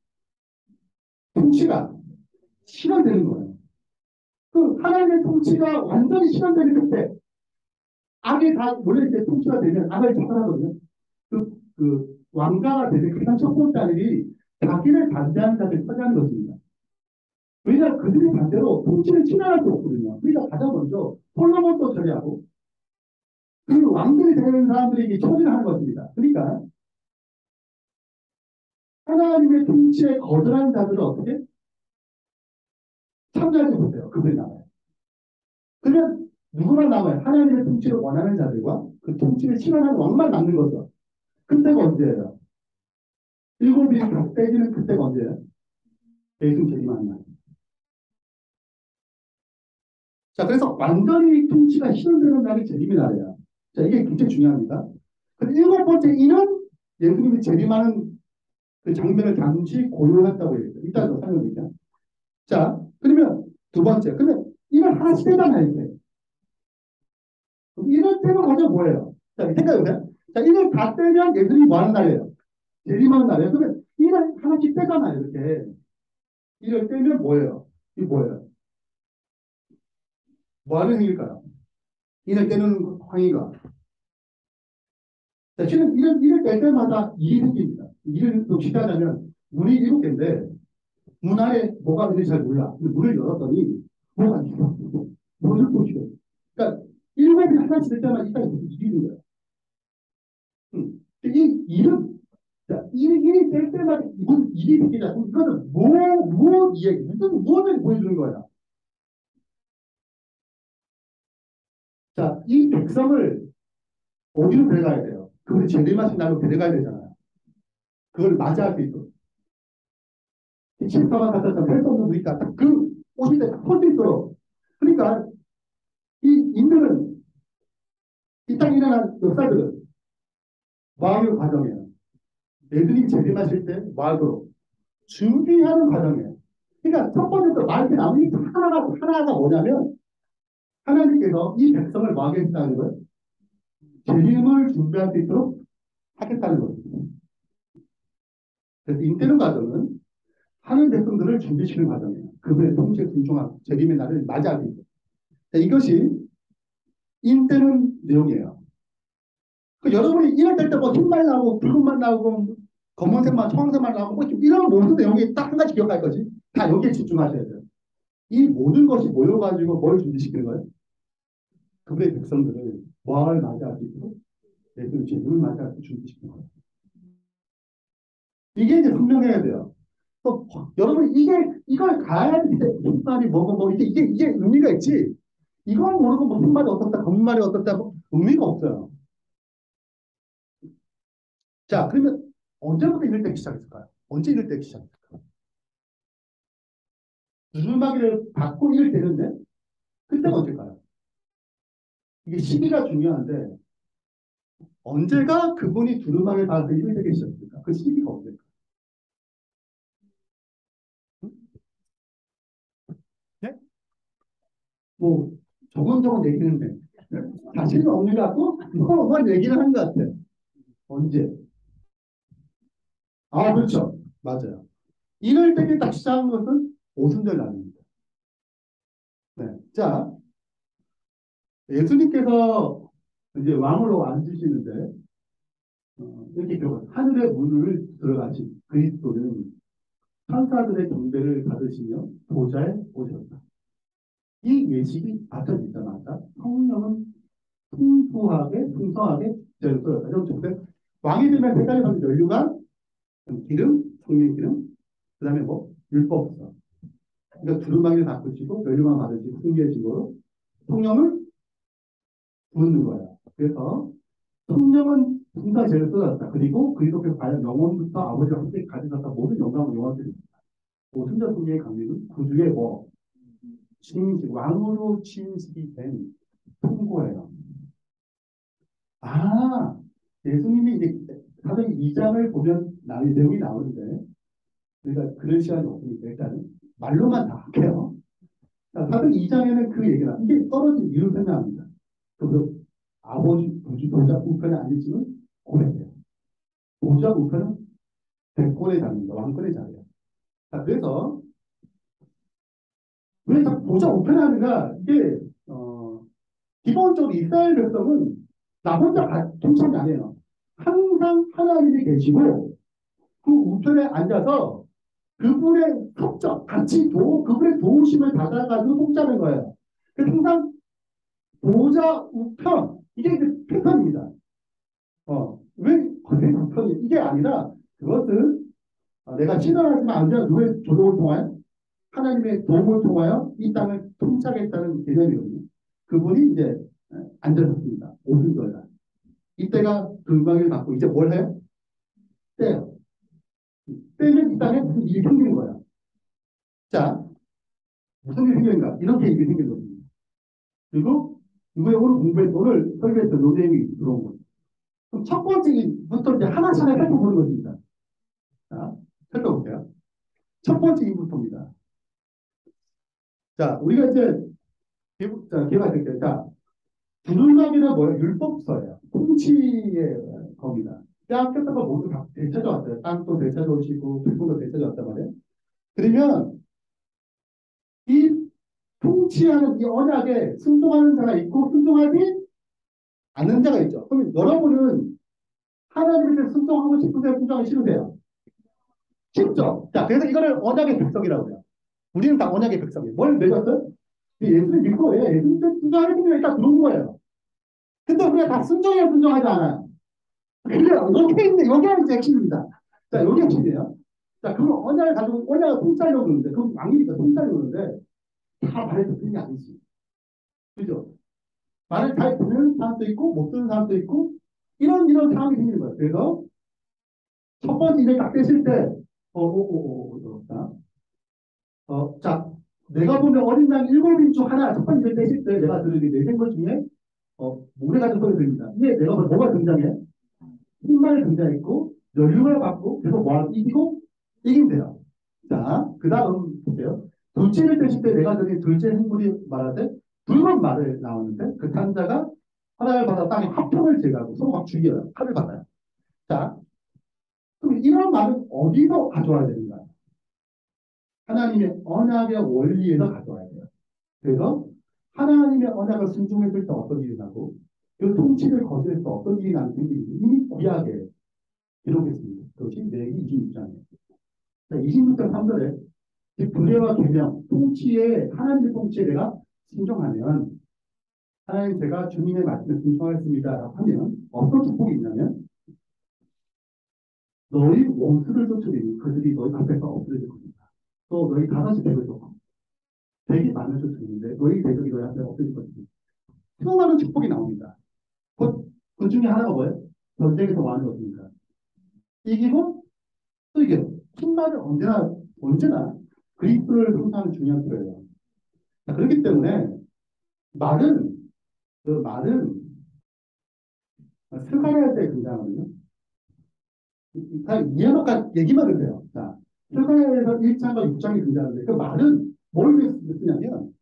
통치가 실현되는 거예요. 그 하나님의 통치가 완전히 실현되는 그때 악이 다 원래 이제 통치가 되면 악을 처벌하거든요. 그 왕가가 되는 가장 첫 번째 일이 자기를 반대하는 자들을 처리하는 것입니다. 왜냐하면 그들이 반대로 통치를 침해할 수 없거든요. 그러니까 가장 먼저 솔로몬도 처리하고 그리고 왕들이 되는 사람들에게 처리를 하는 것입니다. 그러니까 하나님의 통치에 거절하는 자들은 어떻게? 참여하지 못해요. 그들이 나와요. 그러면 누구만 남아요? 하나님의 통치를 원하는 자들과 그 통치를 실현하는 왕만 남는 거죠. 그때가 언제예요? 일곱이 다 떼지는 그때가 언제예요? 예수 재림하는 날. 자, 그래서 완전히 통치가 실현되는 날이 재림의 날이에요. 자, 이게 굉장히 중요합니다. 근데 일곱 번째 이는 예수님이 재림하는 그 장면을 잠시 고요했다고 얘기해요. 이따 더 설명드릴게요. 자, 그러면 두 번째. 그러면 이는 하나씩 떼잖아요, 이제. 이를 떼는 과정 뭐예요? 자, 생각해보세요. 자, 이를 다 떼면 예수님이 뭐 하는 날이에요? 재림하는 날이에요. 그러면 이를 하나씩 떼잖아요, 이렇게. 이를 떼면 뭐예요? 이게 뭐예요? 뭐 하는 행위일까요? 이를 떼는 행위가. 자, 실은 이를 뗄 때마다 일이 생깁니다. 일을 또 기다려면 문이 7개인데 문 안에 뭐가 있는지 잘 몰라. 근데 문을 열었더니 뭐가 있어. 뭐를 보시고. 그러니까 7이 하나씩 될 때마다 이까지 무슨 일이 있는 거예요. 이 일은 자, 일이 될 때마다 무슨 일이 생기냐. 이거는 무엇 이야기, 무엇을 보여주는 거야. 자, 이 백성을 어디로 데려가야 돼요? 그분이 재림하신 날로 데려가야 되잖아요. 그걸 맞이할 수 있도록. 십사만 갖다 펼수 없는 우리가 그 오실 때 설 수 있도록. 그러니까 이 인들은 이 땅에 일어난 역사들은 마음의 과정이에요. 예수님이 재림하실 때 말도록 준비하는 과정이에요. 그러니까 첫 번째로 말게 나오는 이 하나가 뭐냐면 하나님께서 이 백성을 뭐 하겠다는 거예요? 재림을 준비할 수 있도록 하겠다는 거예요. 그래서 인때는 과정은 하는 백성들을 준비시키는 과정이에요. 그분의 통치에 순종하고 재림의 날을 맞이하기 위해서. 이것이 인때는 내용이에요. 그 여러분이 이럴 때뭐 흰말 나오고 붉은말 나오고 검은색만 청색만 나오고 뭐 이런 모든 내용이 딱 한 가지 기억할 거지. 다 여기에 집중하셔야 돼요. 이 모든 것이 모여가지고 뭘 준비시키는 거예요? 그분의 백성들을 뭐를 맞이할 수 있도록 예수의 재림을 맞이할 수 준비시키는 거예요. 이게 이제 분명해야 돼요. 또 여러분 이걸 가야 돼. 무슨 말이 뭐고 이게 의미가 있지. 이걸 모르고 무슨 말이 어떻다, 검은 말이 어떻다 의미가 없어요. 자, 그러면 언제부터 이럴 때 시작했을까요? 언제 이럴 때 시작했을까요? 두루마기를 받고 이럴 때는데 그때가 언제일까요? 이게 시기가 중요한데 언제가 그분이 두루마기를 받아서 이럴 때가 시작했을까? 그 시기가 언제일까? 네? 뭐 저건 얘기는데 자신은 없는 것 같고 뭐만 얘기를 하는 것 같아. 언제? 아, 그렇죠. 맞아요. 이럴 때에 딱 시작한 것은 오순절 날입니다. 자, 예수님께서 이제 왕으로 앉으시는데 이렇게 하늘의 문을 들어가신 그리스도는 천사들의 경배를 받으시며 보좌에 오셨다. 이 예식이 앞서지자마자 성령은 풍성하게 되었어요. 여러분, 왕이 되면 세 가지 받는 연류관, 기름, 성령 기름, 그 다음에 뭐 율법서. 그러니까 두루마기를 바꾸시고 연류관 받으시고 승리해지고 성령을 부르는 거예요. 그래서 성령은 분사 죄를 쏟았다. 그리고 그리스도께서 과연 영원부터 아버지와 함께 가지셨다. 모든 영광을 영원히 드립니다. 오순절 성령의 강림은 구주의 뭐 취임식, 왕으로 취임식이 된 통고예요. 아, 예수님이 이제 사도행 2장을 보면 내용이 나오는데 우리가 그럴 시간이 없으니까 일단은 말로만 다 할게요. 사도행 2장에는 그 얘기가 이게 떨어진 이유를 설명합니다. 그 아버지 보좌 우편에 앉으시면 고래돼요. 보좌 우편은 대권의 자리입니다. 왕권의 자리예요. 자, 그래서 왜 보좌 우편에 하는가? 이게 기본적으로 이스라엘 백성은 나 혼자 통치이 아니에요. 항상 하나님이 계시고 그 우편에 앉아서 그분의 속적 같이 그분의 도우심을 받아가지고 통치하는 거예요. 그래서 항상 보좌 우편 이게 패턴입니다. 왜 우편이 이게 아니라 그것은 내가 신앙하지만 안 되는 누구의 조력을 통하여 하나님의 도움을 통하여 이 땅을 통치하겠다는 개념이거든요. 그분이 이제 앉아섰습니다. 오순절날. 이때가 금방을 받고 이제 뭘 해요? 떼요. 떼면 이 땅에 무슨 일이 생기는 거야. 자, 무슨 일이 생기는가? 이렇게 일이 생기는 겁니다. 그리고 이거에 오늘 설교했던 노내용이 들어온 거예요. 그럼 첫 번째부터 이제 하나씩 살펴보는 것입니다. 자, 살펴볼게요. 첫 번째 이부터입니다. 자, 우리가 이제 개발할게요. 자, 두루마기는 뭐예요? 율법서예요. 통치의 겁니다. 빼앗겼던 거 모두 다 되찾아왔어요. 땅도 되찾아오시고 백성도 되찾아왔단 말이에요. 그러면 이 통치하는 이 언약에 순종하는 자가 있고 순종하지 않는 자가 있죠. 그러면 여러분은 하나님께 순종하고 싶으세요? 순종하기 싫으세요? 쉽죠. 자, 그래서 이거를 언약의 백성이라고 해요. 우리는 다 언약의 백성이에요. 뭘 맺었어요? 예수님 믿고 예수님 순종하는 게 일단 들어온 거예요. 근데 우리가 다 순종해야 순종하지 않아요. 그래요. 여기가 이제 핵심입니다. 자, 여기 핵심이에요. 자, 그럼 언약을 가지고, 언약을 통짜려고 그러는데, 그럼 왕이니까 통짜려고 그러는데, 다 말을 듣는 게 아니지. 그죠? 말을 잘 듣는 사람도 있고, 못 듣는 사람도 있고, 이런 상황이 생기는 거예요. 그래서, 첫 번째 이제 딱 떼실 때, 자, 내가 보면 어린 양 7인 중 하나, 첫 번째 떼실 때, 내가 들은 내 생각 중에, 모래 같은 소리 들립니다. 이게 내가 보면 뭐가 등장해? 힘만이 등장했고, 연륜을 받고, 계속 이기고, 이기면 돼요. 자, 그 다음 볼게요. 둘째를 떼실 때 내가 들은 둘째 행물이 말할 때, 붉은 말을 나오는데, 그 탄자가 하나를 받아 땅에 화평을 제거하고 서로 막 죽여요. 칼을 받아요. 자, 그럼 이런 말은 어디서 가져와야 되는가? 하나님의 언약의 원리에서 가져와야 돼요. 그래서 하나님의 언약을 순종했을 때 어떤 일이 나고, 그 통치를 거절했을 때 어떤 일이 나는지 이미 구약에 기록했습니다. 그것이 레위기 26장이에요. 26장 3절에 불례와 계명, 통치에 하나님의 통치에 내가 순종하면 하나님 제가 주님의 말씀에 순종하겠습니다라고 하면 어떤 축복이 있냐면 너희 원수를 쫓으리니 그들이 너희 앞에서 엎드려질 것입니다. 또 너희 다섯이 백을 쫓고 백이 많을 쫓으리는데 너희 대적이 너희 앞에 엎드릴 것입니다. 수많은 축복이 나옵니다. 그 중에 하나가 뭐예요? 전쟁에서 뭐 하는 것입니까? 이기고 또 이겨요. 킹말은 언제나 그리스도를 성사하는 중요한 필요예요. 그렇기 때문에 그 말은 스가랴 때 등장하거든요. 이해놓고 얘기만 해요. 자, 스가랴에서 1장과 6장이 등장하는데 그 말은 뭘 위해서 쓰냐면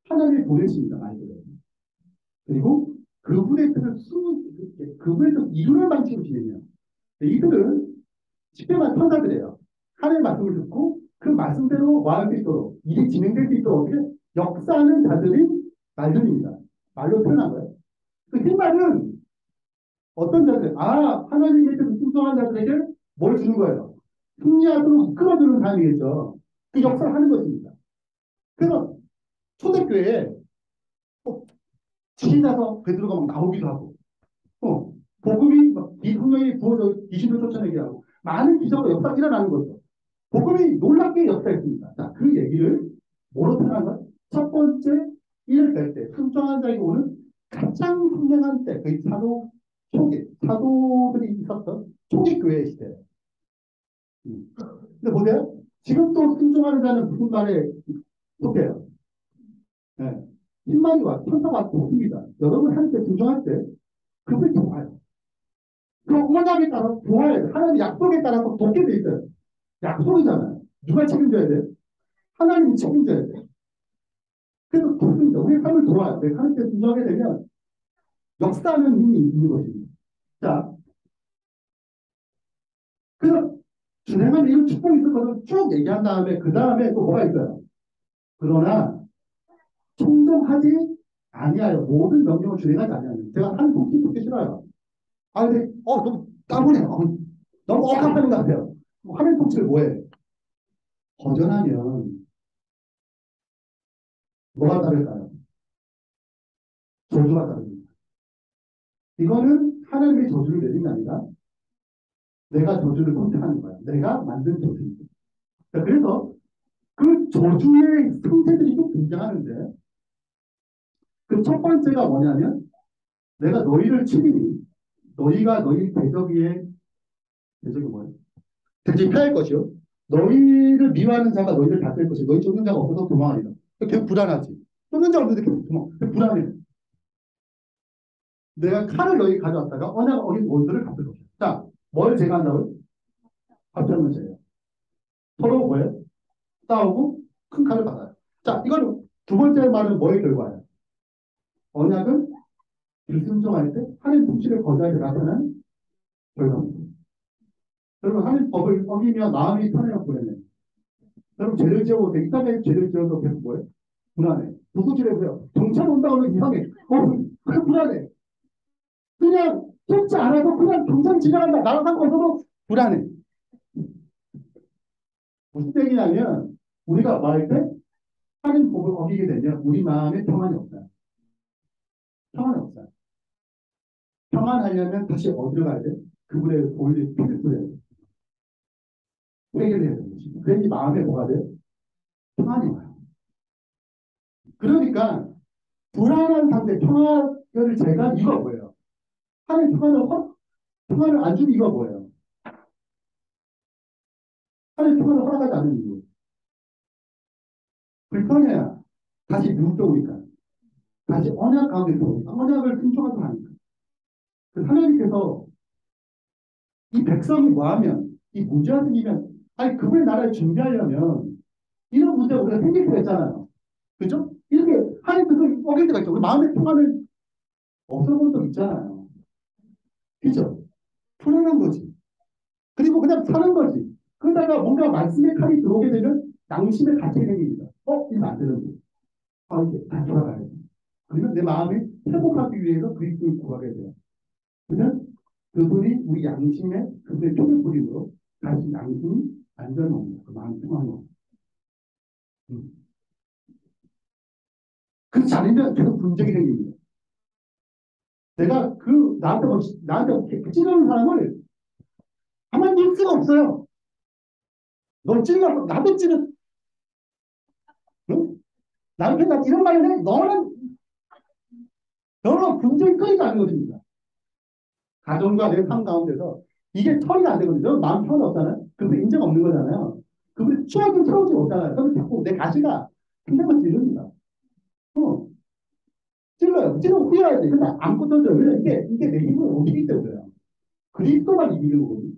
하나님이 보내십니다. 말들을. 그리고 그분의 뜻을 이루는 방식으로 진행해요. 이들은 쉽게 말해 천사들이에요. 하나님의 말씀을 듣고 그 말씀대로 말할 수 있도록 일이 진행될 수 있도록 어떻게 역사하는 자들이 말씀입니다. 말로 표현한 거예요. 그 흰말은 어떤 자들, 하나님께서 순종한 자들에게 뭘 주는 거예요? 승리하도록 끌어주는 사람이겠죠. 그 역사를 하는 것입니다. 그래서 초대교회에 지진 나서 베드로가 막 나오기도 하고, 복음이 막 성령이 부어져 귀신을 쫓아내게 하고, 많은 기적과 역사가 일어나는 거죠. 복음이 놀랍게 역사했습니다. 자, 그 얘기를 뭐로 표현한 거야? 첫 번째 일을 될 때, 순종한 자에게 오는 가장 선명한 때, 그 사도들이 있었던 초기 교회 시대. 근데 보세요. 지금 또 순종하는 자는 무슨 말에 속해요? 네. 흰마리와 천사가 돕습니다. 여러분 할 때, 순종할 때, 그분이 좋아요. 그 언약에 따라 좋아야 돼. 하나님의 약속에 따라서 돕게 돼 있어요. 약속이잖아요. 누가 책임져야 돼? 하나님이 책임져야 돼. 그래서 돕습니다. 우리의 삶을 도와요. 내가 하나님께 순종하게 되면 역사하는 힘이 있는 것입니다. 자, 그래서 준행하는 이런 축복이 있었거든. 쭉 얘기한 다음에 그 다음에 또 뭐가 있어요? 그러나 충동하지 아니하여 모든 명령을 준행하지 아니하는. 제가 한 통치 듣기 싫어요. 근데 너무 따분해. 너무 억압하는 것 같아요. 하나님 통치를 뭐해? 거절하면 뭐가 따를까요? 저주가 따릅니다. 이거는 하나님의 저주를 내린 게 아니라 내가 저주를 선택하는 거야. 내가 만든 저주입니다. 그래서 그 저주의 상태들이 좀 등장하는데 그 첫 번째가 뭐냐면 내가 너희를 치리니 너희가 너희 대적이 뭐예요? 대적이 패할 것이요. 너희를 미워하는 자가 너희를 다쓸 것이요. 너희 쫓는 자가 없어서 도망하리라. 계속 불안하지. 쫓는 자가 없는데 계속 불안해. 내가 칼을 너희 가져왔다가 언약 어긴 원수를 갚을 것이야. 자, 뭘 제가 한다고요? 합쳐놓은 죄예요. 서로 뭐예요? 싸우고 큰 칼을 받아요. 자, 이건 두 번째 말은 뭐의 결과예요? 언약은 불순종할 때 하나님 통치를 거절할 때 나타나는 결과입니다. 여러분, 하나님 법을 어기면 마음이 편해요, 불안해. 여러분, 죄를 지어도 이 땅에 죄를 지어도 계속 뭐예요? 불안해. 누구지를 보세요. 경찰 온다고 하면 이상해. 그래, 불안해. 그냥 쫓지 않아도 그냥 경찰 지나간다. 나랑 상관없어도 불안해. 무슨 얘기냐면 우리가 말할 때 하나님 법을 어기게 되면 우리 마음에 평안이 없어요. 평안이 없어요. 평안하려면 다시 어디로 가야 돼? 그분의 보일을 피를 뿌려야 돼. 회개를 해야 되는 것이고. 그래야지 마음에 뭐가 돼? 평안이 와요. 그러니까 불안한 상태, 평안을 제가 이유가 뭐예요? 하나님 평안을 안 주는 이유가 뭐예요? 하나님 평안을 허락하지 않는 이유. 불편해야 다시 눈떠 오니까. 다시 언약 가운데 들어오니까. 언약을 순종하고 하니까. 하나님께서 이 백성이 뭐하면, 이 문제가 생기면, 그분의 나라를 준비하려면 이런 문제가 우리가 생길 수가 있잖아요. 그죠? 이렇게 하나님께서 어길 때가 있죠. 우리 마음의 평안을 없어본 적 있잖아요. 그죠? 불안한 거지. 그리고 그냥 사는 거지. 그러다가 뭔가 말씀의 칼이 들어오게 되면 양심의 갇히게 생깁니다. 이거 안 되는데. 이제 다시 돌아가야 돼. 그러면 내 마음이 회복하기 위해서 그리스도를 구하게 돼요. 그러면 그분이 우리 양심에 그분의 표를 뿌림으로 다시 양심이 안전이 옵니다. 그 마음 평안이 옵니다. 그렇지 않으면 계속 분쟁이 생깁니다. 내가 나한테 찌르는 사람을 가만히 둘 수가 없어요. 넌 찔러서 나도 찌르, 응? 남편한테 이런 말을 해. 너는 분쟁이 끊이가 안 되거든요. 가정과 내 삶 가운데서 이게 처리가 안 되거든요. 마음 편이 없잖아요. 그분 인정 없는 거잖아요. 그분이 추억을 채우지 못하잖아요. 그러면 자꾸 내 가시가 힘들면 찌릅니다. 찔러요. 찔러고 후회해야지. 근데 아무것도 안 져요. 이게 내 힘으로 움직이기 때문에요. 그리스도만 이기는 거거든요.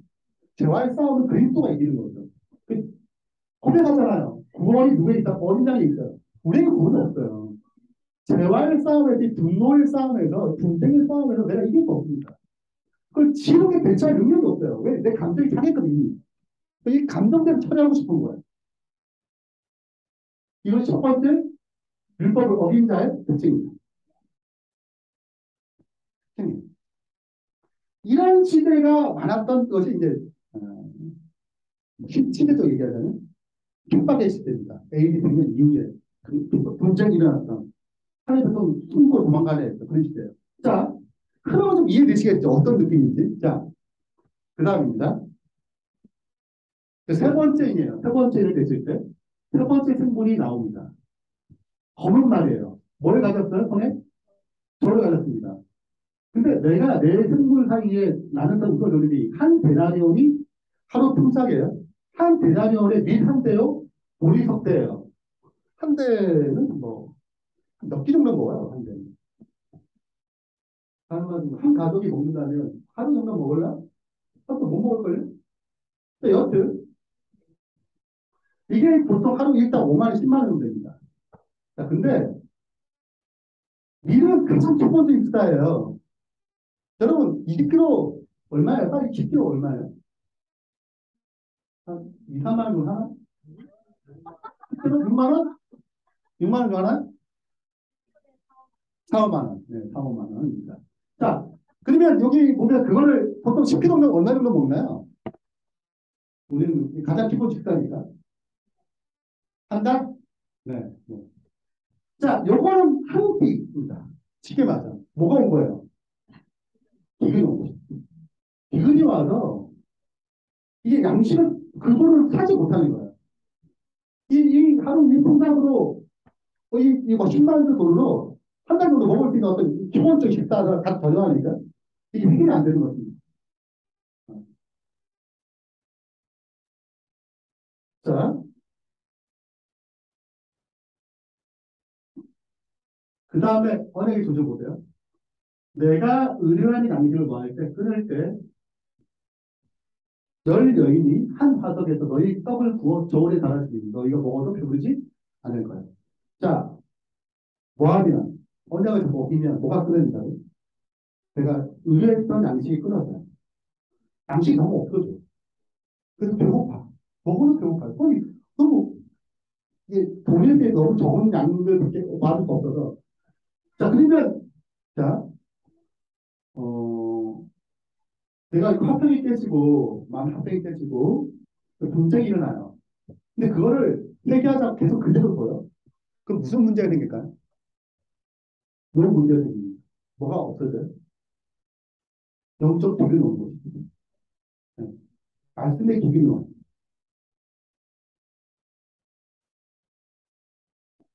죄와의 싸움은 그리스도가 이기는 거죠. 고백하잖아요. 구원이 누구에 있다? 어린 양에 있어요. 우리에게 구원은 없어요. 죄와의 싸움에서 분노의 싸움에서 분쟁의 싸움에서 내가 이길 수 없습니다. 그걸 지옥에 대처할 능력이 없어요. 왜? 내 감정이 상했거든요. 이 감정대로 처리하고 싶은 거예요. 이것이 첫 번째 율법을 어긴 자의 특징입니다. 특징입니다. 이런 시대가 많았던 것이 이제 17세도 얘기하자면 핍박의 시대입니다. AD 100년 이후에 분쟁이 일어났던 하나님 보통 숨고 도망가려 했던 그런 시대예요. 자, 그러면 좀 이해되시겠죠? 어떤 느낌인지. 자, 그 다음입니다. 세 번째이네요. 세 번째를 됐을 때, 세 번째 승분이 나옵니다. 검은 말이에요. 뭘 가졌어요? 손에? 돌을 가졌습니다. 근데 내가 내 승분 사이에 나는 이걸 노리니 한 데나리온이 하루 품삯이에요. 한 데나리온에 밀한 대요, 돌이 석 대예요. 한 대는 뭐 몇 끼 정도 먹어요, 한 대는. 그러면 한 가족이 먹는다면 하루 정도 먹을라? 하루 못 먹을걸요? 근데 여튼 이게 보통 하루 일당 5만 원, 10만 원 정도 됩니다. 자, 근데 밀은 가장 첫 번째 입사예요. 여러분 20kg 얼마예요? 빨리 10kg 얼마예요? 한 2, 3만 원 정도 하나? 10kg 6만 원? 6만 원 정도 하나? 4, 5만 원. 네, 4, 5만 원입니다. 자, 그러면 여기 보면 그거를 보통 10kg면 얼마 정도 먹나요? 우리는 가장 기본 식사니까. 한 달? 네. 네. 자, 요거는 한 끼입니다. 쉽게 말해서. 뭐가 온 거예요? 기근이 온 거죠. 기근이 와서 이게 양식은 그거를 사지 못하는 거예요. 이 하루 이 통장으로 이뭐 10만 원 돈으로 한 달 정도 먹을 수 있는 어떤 기본적인 식사를 다 전혀하니까 이게 해결이 안 되는 것입니다. 자, 그 다음에 언약의 조절 보세요. 내가 의뢰하는 양식을 구할 때, 끊을 때, 열 여인이 한 화석에서 너희 떡을 구워 저울에 달아주니 너희가 먹어도 배부르지 않을 거야. 자, 뭐 하면 언약을 먹이면 뭐가 끊어진다고? 내가 의뢰했던 양식이 끊어져요. 양식이 너무 없어져. 그래서 배고파. 먹어도 배고파요. 너무 이게 돈에 비해 너무 적은 양을 그렇게 받을 수 없어서. 자, 그러면 자, 내가 화평이 깨지고 마음 화평이 깨지고 분쟁이 일어나요. 근데 그거를 회개하자 계속 그대로 둬요. 그럼 무슨 문제가 생길까요? 이런 문제가 생깁니다. 뭐가 없어져요? 영적 기근이 오는 거죠. 네. 말씀의 기근이 와요.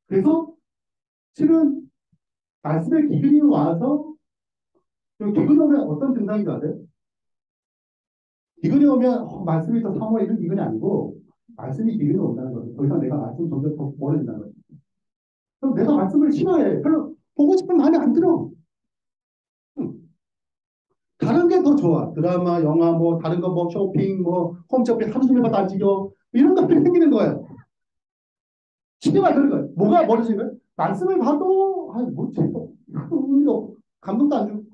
그래서 실은 말씀의 기근이 와서 기근이 오면 어떤 증상이 나요? 기근이 오면 말씀이 더 사모해 이런 기근이 아니고 말씀이 기근이 온다는 거죠. 더 이상 내가 말씀 점점 더 멀어진다는 거죠. 그럼 내가 말씀을 싫어해. 별로 보고 싶은 마음이 안 들어. 다른 게 더 좋아. 드라마, 영화, 뭐 다른 거 뭐 쇼핑, 뭐 홈쇼핑 하루 종일 봐도 안 지겨. 이런 것들이 생기는 거예요. 쉽게 말해 그런 거예요. 뭐가 멀어지는 거예요? 말씀을 봐도 뭐 재밌어. 의미가 없고 감동도 안 주고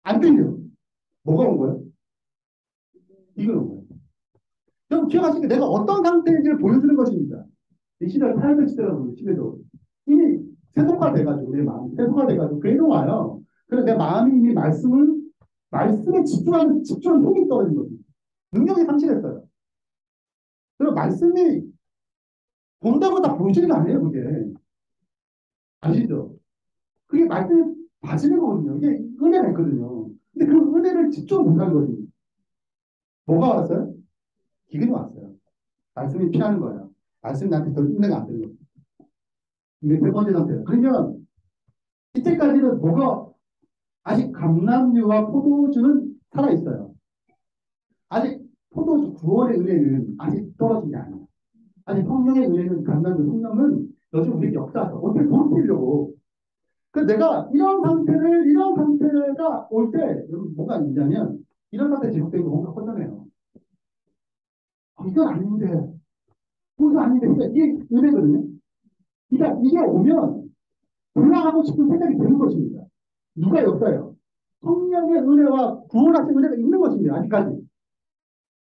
안 들려. 뭐가 온 거예요? 이건 온 거예요. 여러분 기억하시게 내가 어떤 상태인지를 보여주는 것입니다. 이 시대를 타협의 시대라고 하는 시대도 이미 세속화돼가지고 내 마음이 세속화돼가지고 그래 와요. 그래서 내 마음이 이미 말씀에 집중하는 힘이 떨어진 거죠. 능력이 상실했어요. 그리고 말씀이 본다고 다 보여지는 거 아니에요, 그게. 아시죠? 그게 말씀이 봐지는 거거든요. 이게 은혜가 있거든요. 근데 그 은혜를 집중 못하는 거지. 뭐가 왔어요? 기근이 왔어요. 말씀이 피하는 거예요. 말씀이 나한테 더 은혜가 안 되는 거죠. 이게 세 번째 상태예요. 그러면 이때까지는 뭐가 아직 감람류와 포도주는 살아있어요. 아직 포도주 구원의 은혜는 아직 떨어진 게 아니에요. 아직 성령의 은혜는 감람류 성령은 요즘 우리 역사에서 어떻게 돌이키려고. 그래서 내가 이런 상태가 올 때 뭐가 있냐면 이런 상태 지속되면 뭔가 허전해요. 이건 아닌데 이건 아닌데 이게 은혜거든요. 그러니까 이게 오면 올라가고 싶은 생각이 드는 것입니다. 누가 역사예요? 성령의 은혜와 구원하신 은혜가 있는 것입니다. 아직까지.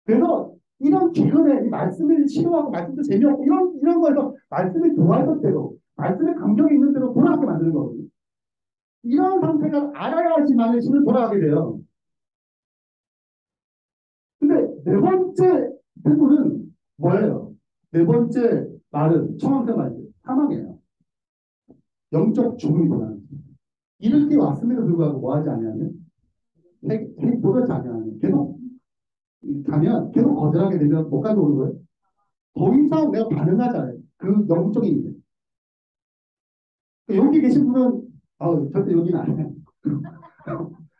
그래서 이런 기근에 이 말씀을 싫어하고 말씀도 재미없고 이런 거에서 말씀이 좋아했을 때도 말씀에 감정이 있는 대로 돌아가게 만드는 거거든요. 이런 상태가 알아야지만 신을 돌아가게 돼요. 근데 네 번째 태도는 뭐예요? 네 번째 말은 청황대 말이에요. 사망이에요. 영적 죽음이 돌아가는 거예요. 이렇게 왔음에도 불구하고 뭐 하지 않냐면 도전치 않냐면 계속 가면 계속 거절하게 되면 뭐까지 오는 거예요? 더 이상 내가 반응하잖아요. 그 영적인 일. 여기 계신 분은 절대 여기는 안 해요.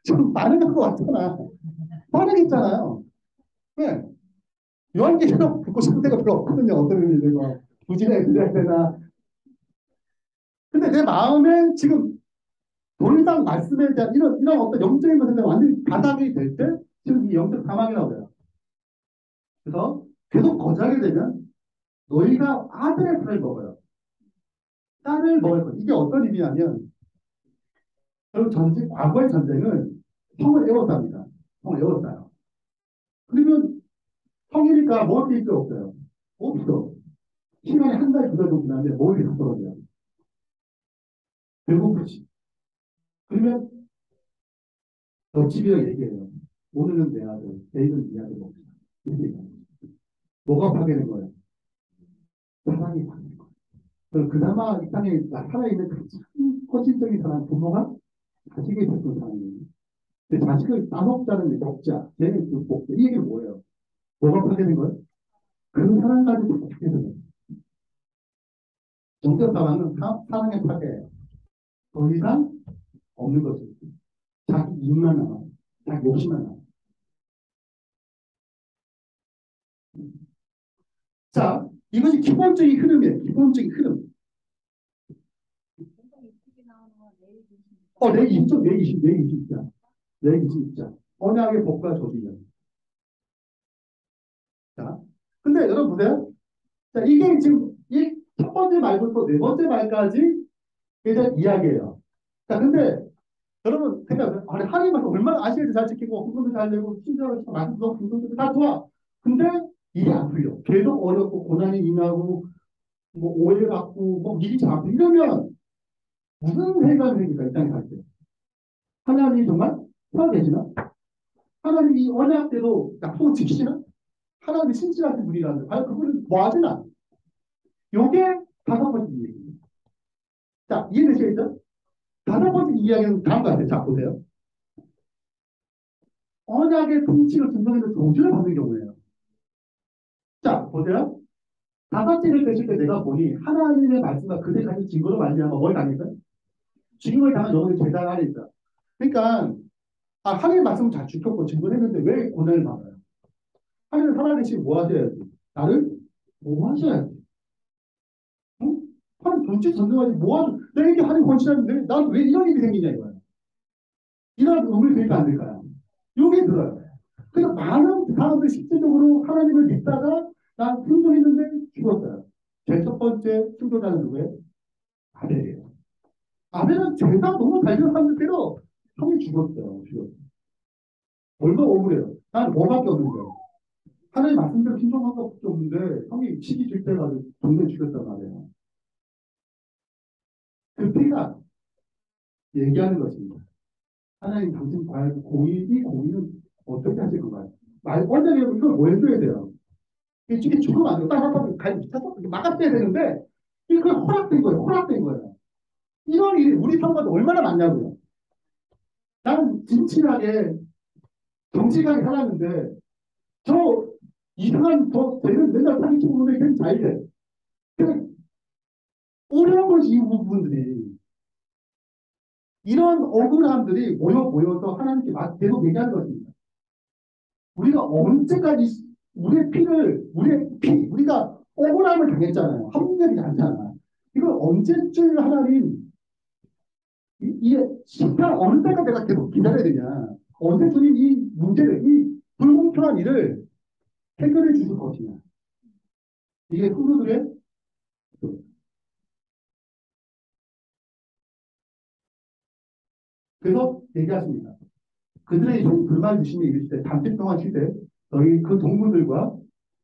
지금 반응한 것 같잖아. 반응했잖아요. 왜? 요한계시록 듣고 싶은 데가 별로 없거든요. 어떤 의미로 굳이 해야 되나. 근데 내 마음에 지금 더 이상 말씀에 대한 이런 어떤 영적인 것에 대한 완전히 바닥이 될 때 지금 이 영적 사망이라고 해요. 그래서 계속 거절하게 되면 너희가 아들의 살을 먹어요. 딸을 먹을 것. 이게 어떤 의미냐면 여러분 과거의 전쟁은 성을 에워쌉니다. 성을 에워싸요. 그러면 성이니까 먹을 게 있어요, 없어요? 없어. 시간이 한 달, 두 달 정도 지나면 먹을 게 다 떨어져요. 배고프지. 그러면 옆집이랑 얘기해요. 오늘은 내 아들, 내일은 네 아들 먹자. 이렇게 얘기해요. 뭐가 파괴된 거예요? 사랑이 파괴된 거예요. 그나마 이 땅에 살아있는 가장 헌신적인 사람, 부모가 자식을 베푼 사람이에요. 근데 자식을 따먹자는 먹자, 걔는 그 먹자. 이 얘기는 뭐예요? 뭐가 파괴된 거예요? 그 사람 가지고 파괴된 거예요. 정적 사랑은 사랑의 파괴예요. 더 이상 없는 것이 자기 입만 남아, 자기 욕심만 남아. 자, 이것이 기본적인 흐름이에요. 기본적인 흐름. 내 20절, 내 20, 내 20자. 내 20자. 언약의 복과 저주이야. 자, 근데 여러분 보세요. 자, 이게 지금 이 첫 번째 말부터 네 번째 말까지 이제 이야기예요. 자, 근데 여러분 생각해 아니 하나님 말씀 얼마나 아시에도 잘 지키고 헌금도 잘 내고 친절하고 말씀도 분석도 다 좋아. 근데 일이 안 풀려. 계속 어렵고 고난이 임하고 뭐 오해받고 뭐 일이 잘 안 풀려. 이러면 무슨 해가 됩니까? 이 땅에 살 때. 하나님이 정말 살아계시나? 하나님이 이 언약대로 약속을 지키시나? 하나님이 신실하신 분이라는 과연 그분은 뭐 하시나? 요게 다섯 번째 이야기입니다. 자, 이해되시겠죠? 다섯 번째 이야기는 다음과 같아요. 자, 보세요. 언약의 통치를 중성에서 저주를 받는 경우예요. 자, 보세요. 다섯째를 되실 때 내가 보니 하나님의 말씀과 그대까지 증거로 말미암아 뭘 당했어요? 죽임을 당한 너는 제단 안에 있다. 그러니까 하나님의 말씀을 잘 지켰고 증거를 했는데 왜 고난을 받아요? 하나님 살아계시면 뭐 하셔야지? 나를 보호하셔야지. 응? 하나님 정치 전능하지 뭐 하죠? 내가 이렇게 하나님 권치하는데 난 왜 이런 일이 생기냐 이거야. 이런 의문이 될까 안 될까요? 요게 들어요. 그래서 많은 사람들이 실질적으로 하나님을 믿다가 난 순종했는데 죽었어요. 제 첫 번째 순교자는 누구예요? 아벨이에요. 아벨은 제가 너무 달려갔는데도 형이 죽었어요. 얼마나 억울해요. 난 뭐밖에 없는데. 하나님 말씀대로 순종한 것밖에 없는데 형이 시기 줄 때가지고 동네 죽였단 말이에요. 그 피가 얘기하는 것입니다. 하나님 당신 과연 이 공의는 어떻게 하실 건가요? 원장님 이걸 뭐 해줘야 돼요? 이게 죽으면 안 돼요. 딱딱하게 갈비 미쳐서 막았어야 되는데 이거 허락된 거예요. 허락된 거예요. 이런 일이 우리 삶과도 얼마나 많냐고요. 나는 진실하게 정직하게 살았는데 저 이상한 저 되는 맨날 사기치고 오는데 걔는 잘 돼. 그냥 어려운 것이 이 부분들이 이런 억울함들이 모여서 하나님께 계속 얘기하는 것입니다. 우리가 언제까지 우리가 억울함을 당했잖아요. 한국인이 않잖아. 이걸 언제쯤 하나님 이게 시간 어느 때까지 내가 계속 기다려야 되냐? 언제 주님 이 문제를 이 불공평한 일을 해결해 주실 것이냐? 이게 성도들의 그래서 얘기하십니다. 그들의 형 불만 주심에 이르실 때 잠시 동안 쉴 때 너희 그 동물들과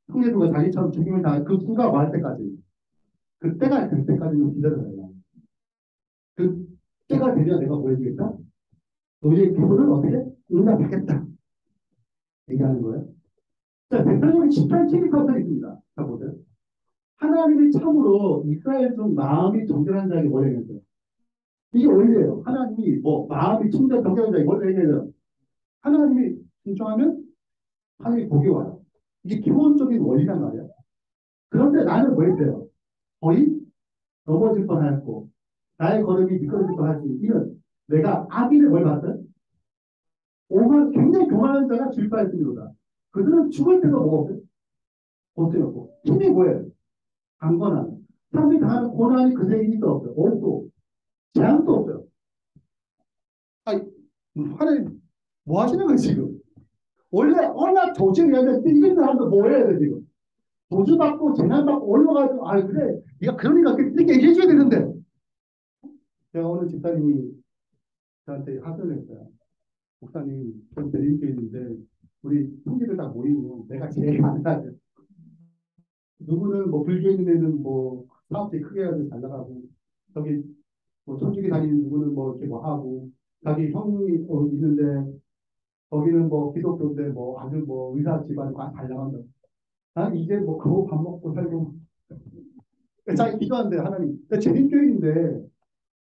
형제들과 자기처럼 죽임을 당할 그 수가 왔을 때까지 그때까지는 기다려요. 그 때가 되면 내가 뭐 해주겠다? 너희의 기도를 어떻게 응답하겠다. 얘기하는 거예요. 자, 대표적인 집단 책임 파트가 있습니다. 자, 보세요. 하나님이 참으로 이스라엘 중 마음이 정결한 자에게 뭘 얘기했어요? 이게 원리예요. 하나님이 뭐 마음이 정결한 자에게 뭘 얘기해요? 하나님이 신청하면 하나님이 복이 와요. 이게 기본적인 원리란 말이에요. 그런데 나는 뭐 했어요? 거의 넘어질 뻔하였고 나의 걸음이 미끄러질 뻔하였으니 이는 내가 악인의 뭘 봤어요? 굉장히 교만한 자가 질투하였습니다. 그들은 죽을 때도 뭐가 없어요? 없어요. 힘이 뭐예요? 강건함. 사람이 당하는 고난이 그들에게 있어 없어요? 없고 재앙도 없어요. 아니, 하나님 뭐 하시는 거예요 지금? 원래 얼마나 조직해야 돼? 이런 사람도 뭐 해야 돼 지금? 도주받고 재난받고 올라가지고 아 그래 네가 그러니까 이렇게 얘기해줘야 되는데 제가 오늘 집사님이 저한테 하소연을 했어요. 목사님 좀 드릴 게 있는데 우리 형제들 다 모이면 내가 제일 많아요. 누구는 뭐 불교인 애는 뭐 사업체 크게 해가지고 잘 나가고 저기 뭐 천주교 다니는 누구는 뭐 이렇게 뭐 하고 자기 형이 있는데 거기는 뭐 기독교인데 뭐 아주 뭐 의사 집안이 잘 나간다. 난 이제 뭐 그거 밥 먹고 살고 자기 기도하는데 하나님 재림교인인데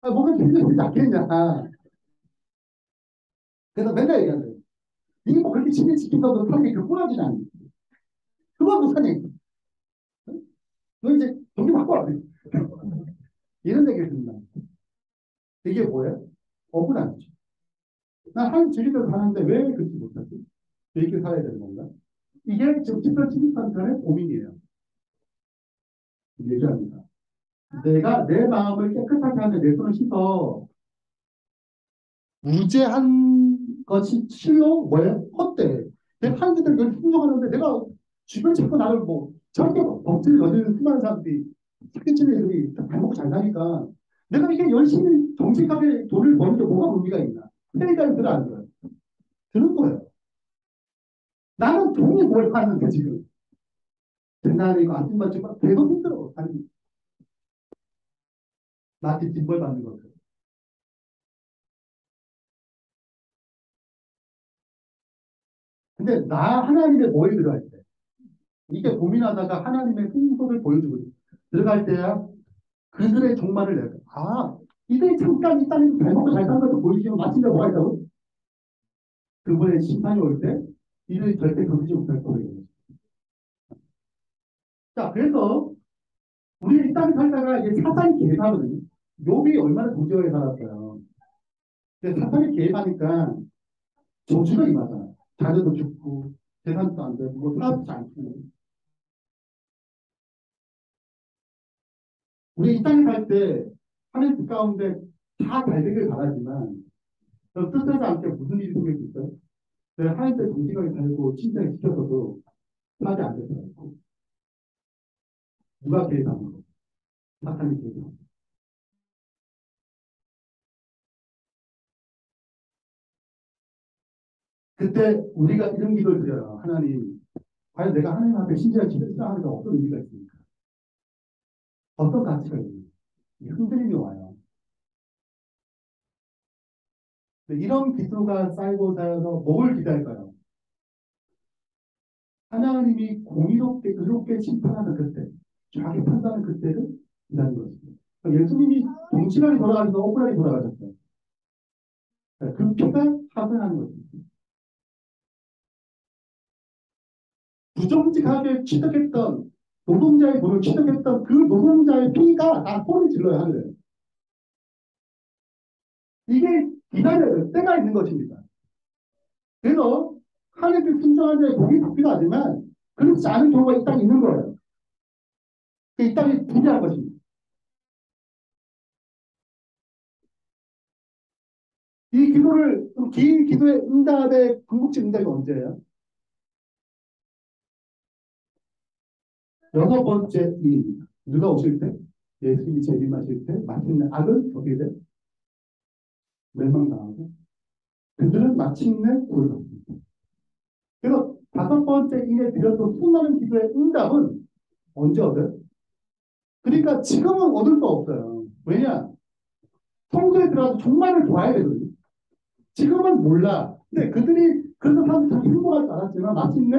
아 뭐가 재림교인이 낫겠냐. 그래서 맨날 얘기하는 거예요. 이게 뭐 그렇게 신을 지킨다고 사람이 그 꼬라지는 않니. 그거 못하니. 너 이제 정기 바꿔. 이런 얘기를 듣는다. 이게 뭐예요? 억울함이죠. 난한 주기를 사는데 왜 그렇게 못하지? 이렇게 살아야 되는 건가? 이게 지금 집단 침입한편의 고민이에요. 얘기합니다. 내가 내 마음을 깨끗하게 하면 내 손을 씻어 무죄한 것이 실로 뭐예요? 헛돼. 내가 하는 데들 늘 순종하는데 내가 주변 자꾸 나를 뭐 저렇게 범죄를 저지르는 수많은 사람들이 사기치는 애들이 잘 먹고 잘 사니까 내가 이게 열심히 정직하게 돈을 버는데 뭐가 의미가 있나? 회의가 들어 안 들어요? 드는 거예요. 나는 돈이 뭘 하는데 지금 나는 이거 안 받지만 계속 힘들어. 아니 나한테 뒷벌 받는 거죠. 근데 나 하나님의 뭐에 들어갈 때 이게 고민하다가 하나님의 풍속을 보여주고 들어갈 때야 그들의 종말을 내가 아 이들이 잠깐 이 땅에서 잘 먹고 잘 사는 것도 보여주시면 마침내 뭐가 있다고? 그분의 심판이 올 때 이들이 절대 거두지 못할 거예요. 자 그래서 우리 이 땅에 살다가 이제 사탄이 개입하거든요. 욥이 얼마나 도저하게 살았어요. 근데 사탄이 개입하니까 저주가 임하잖아요. 자녀도 죽고 재산도 안 되고 뭐 사업도 안 되고 우리 이 땅에 살 때 하나님 뜻 가운데 다 잘 되길 바라지만 뜻하지 않게 무슨 일이 생길 수 있어요? 내가 하나님 때 정직하게 살고 친절히 지켜서도 하지 않겠더라고. 누가 개입하는 거? 사탄이 개입하는 거. 그때 우리가 이런 기도를 드려요. 하나님, 과연 내가 하나님 앞에 신실하게 지켜하는 게 어떤 의미가 있습니까? 어떤 가치가 있습니까? 흔들림이 와요. 이런 기도가 쌓이고 쌓여서 뭘 기대할까요? 하나님이 공의롭게 의롭게 심판하는 그때, 자기 판단하는 그때를 기다리는 것입니다. 예수님이 정치관이 돌아가셔서 억울하게 돌아가셨어요. 그 피가 하소연하는 것입니다. 부정직하게 취득했던 노동자의 돈을 취득했던 그 노동자의 피가 다 소리 질러야 하는 이게 기다려야 될 때가 있는 것입니다. 그래서 하나님께 순종한 자의 복이 복비하지만 그렇지 않은 경우가 이 땅에 있는 거예요. 이 땅이 부재한 것입니다. 이 기도를 긴 기도의 응답의 궁극적 응답이 언제예요? 여섯 번째 일입니다. 누가 오실 때? 예수님이 재림하실 때 마침내 악은 어떻게 돼? 멸망당하고 그들은 마침내 구원을 얻습니다. 그래서 다섯 번째 일에 드렸던 수많은 기도의 응답은 언제 얻어요? 그러니까 지금은 얻을 수 없어요. 왜냐? 성소에 들어가서 종말을 좋아해야 되거든요. 지금은 몰라. 근데 그들이 그래서 사실 참 행복할 줄 알았지만 마침내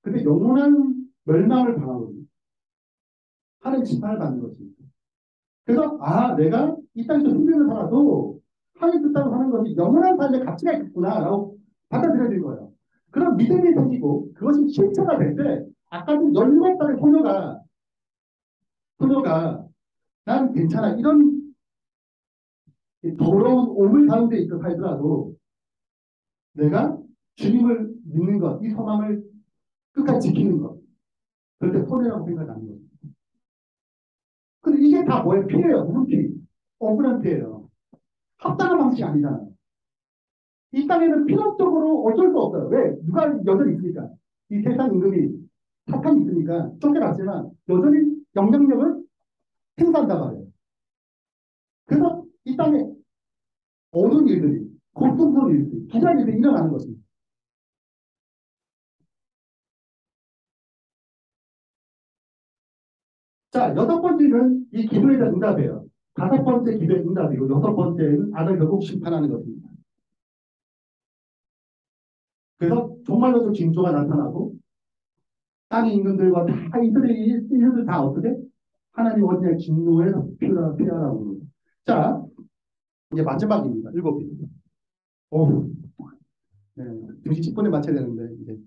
그때 영원한 멸망을 당하거든요. 하나님 심판을 받는 것입니다. 그래서 내가 이 땅에서 힘들게 살아도 하나님 뜻대로 사는 것이 영원한 삶의 가치가 있구나라고 받아들여질 거예요. 그런 믿음이 생기고 그것이 실체가 될 때 아까 좀 17살의 소녀가 난 괜찮아. 이런 더러운 오물 가운데 있어 살더라도 내가 주님을 믿는 것, 이 소망을 끝까지 지키는 것. 그럴 때 손해라고 생각하는 거예요. 근데 이게 다 뭐예요? 피해요. 무슨 피? 억울한 피해요. 합당한 방식이 아니잖아요. 이 땅에는 필연적으로 어쩔 수 없어요. 왜? 누가 여전히 있으니까. 이 세상 임금이 사탄이 있으니까 쫓겨났지만 여전히 영향력을 행사한단 말이에요. 그래서 이 땅에 어두운 일들이, 고통스러운 일들이, 기자한 일들이 일어나는 것입니다. 자, 여섯 번째는 이 기도에 대한 응답이에요. 다섯 번째 기도의 응답이고, 여섯 번째는 아들 결국 심판하는 것입니다. 그래서 정말로 좀 징조가 나타나고, 땅의 임금들과 다 이들을 다 어떻게? 하나님 어디에 진노해서 피하라고 그러죠. 자, 이제 마지막입니다. 일곱 개. 네, 2시 10분에 마쳐야 되는데, 이제.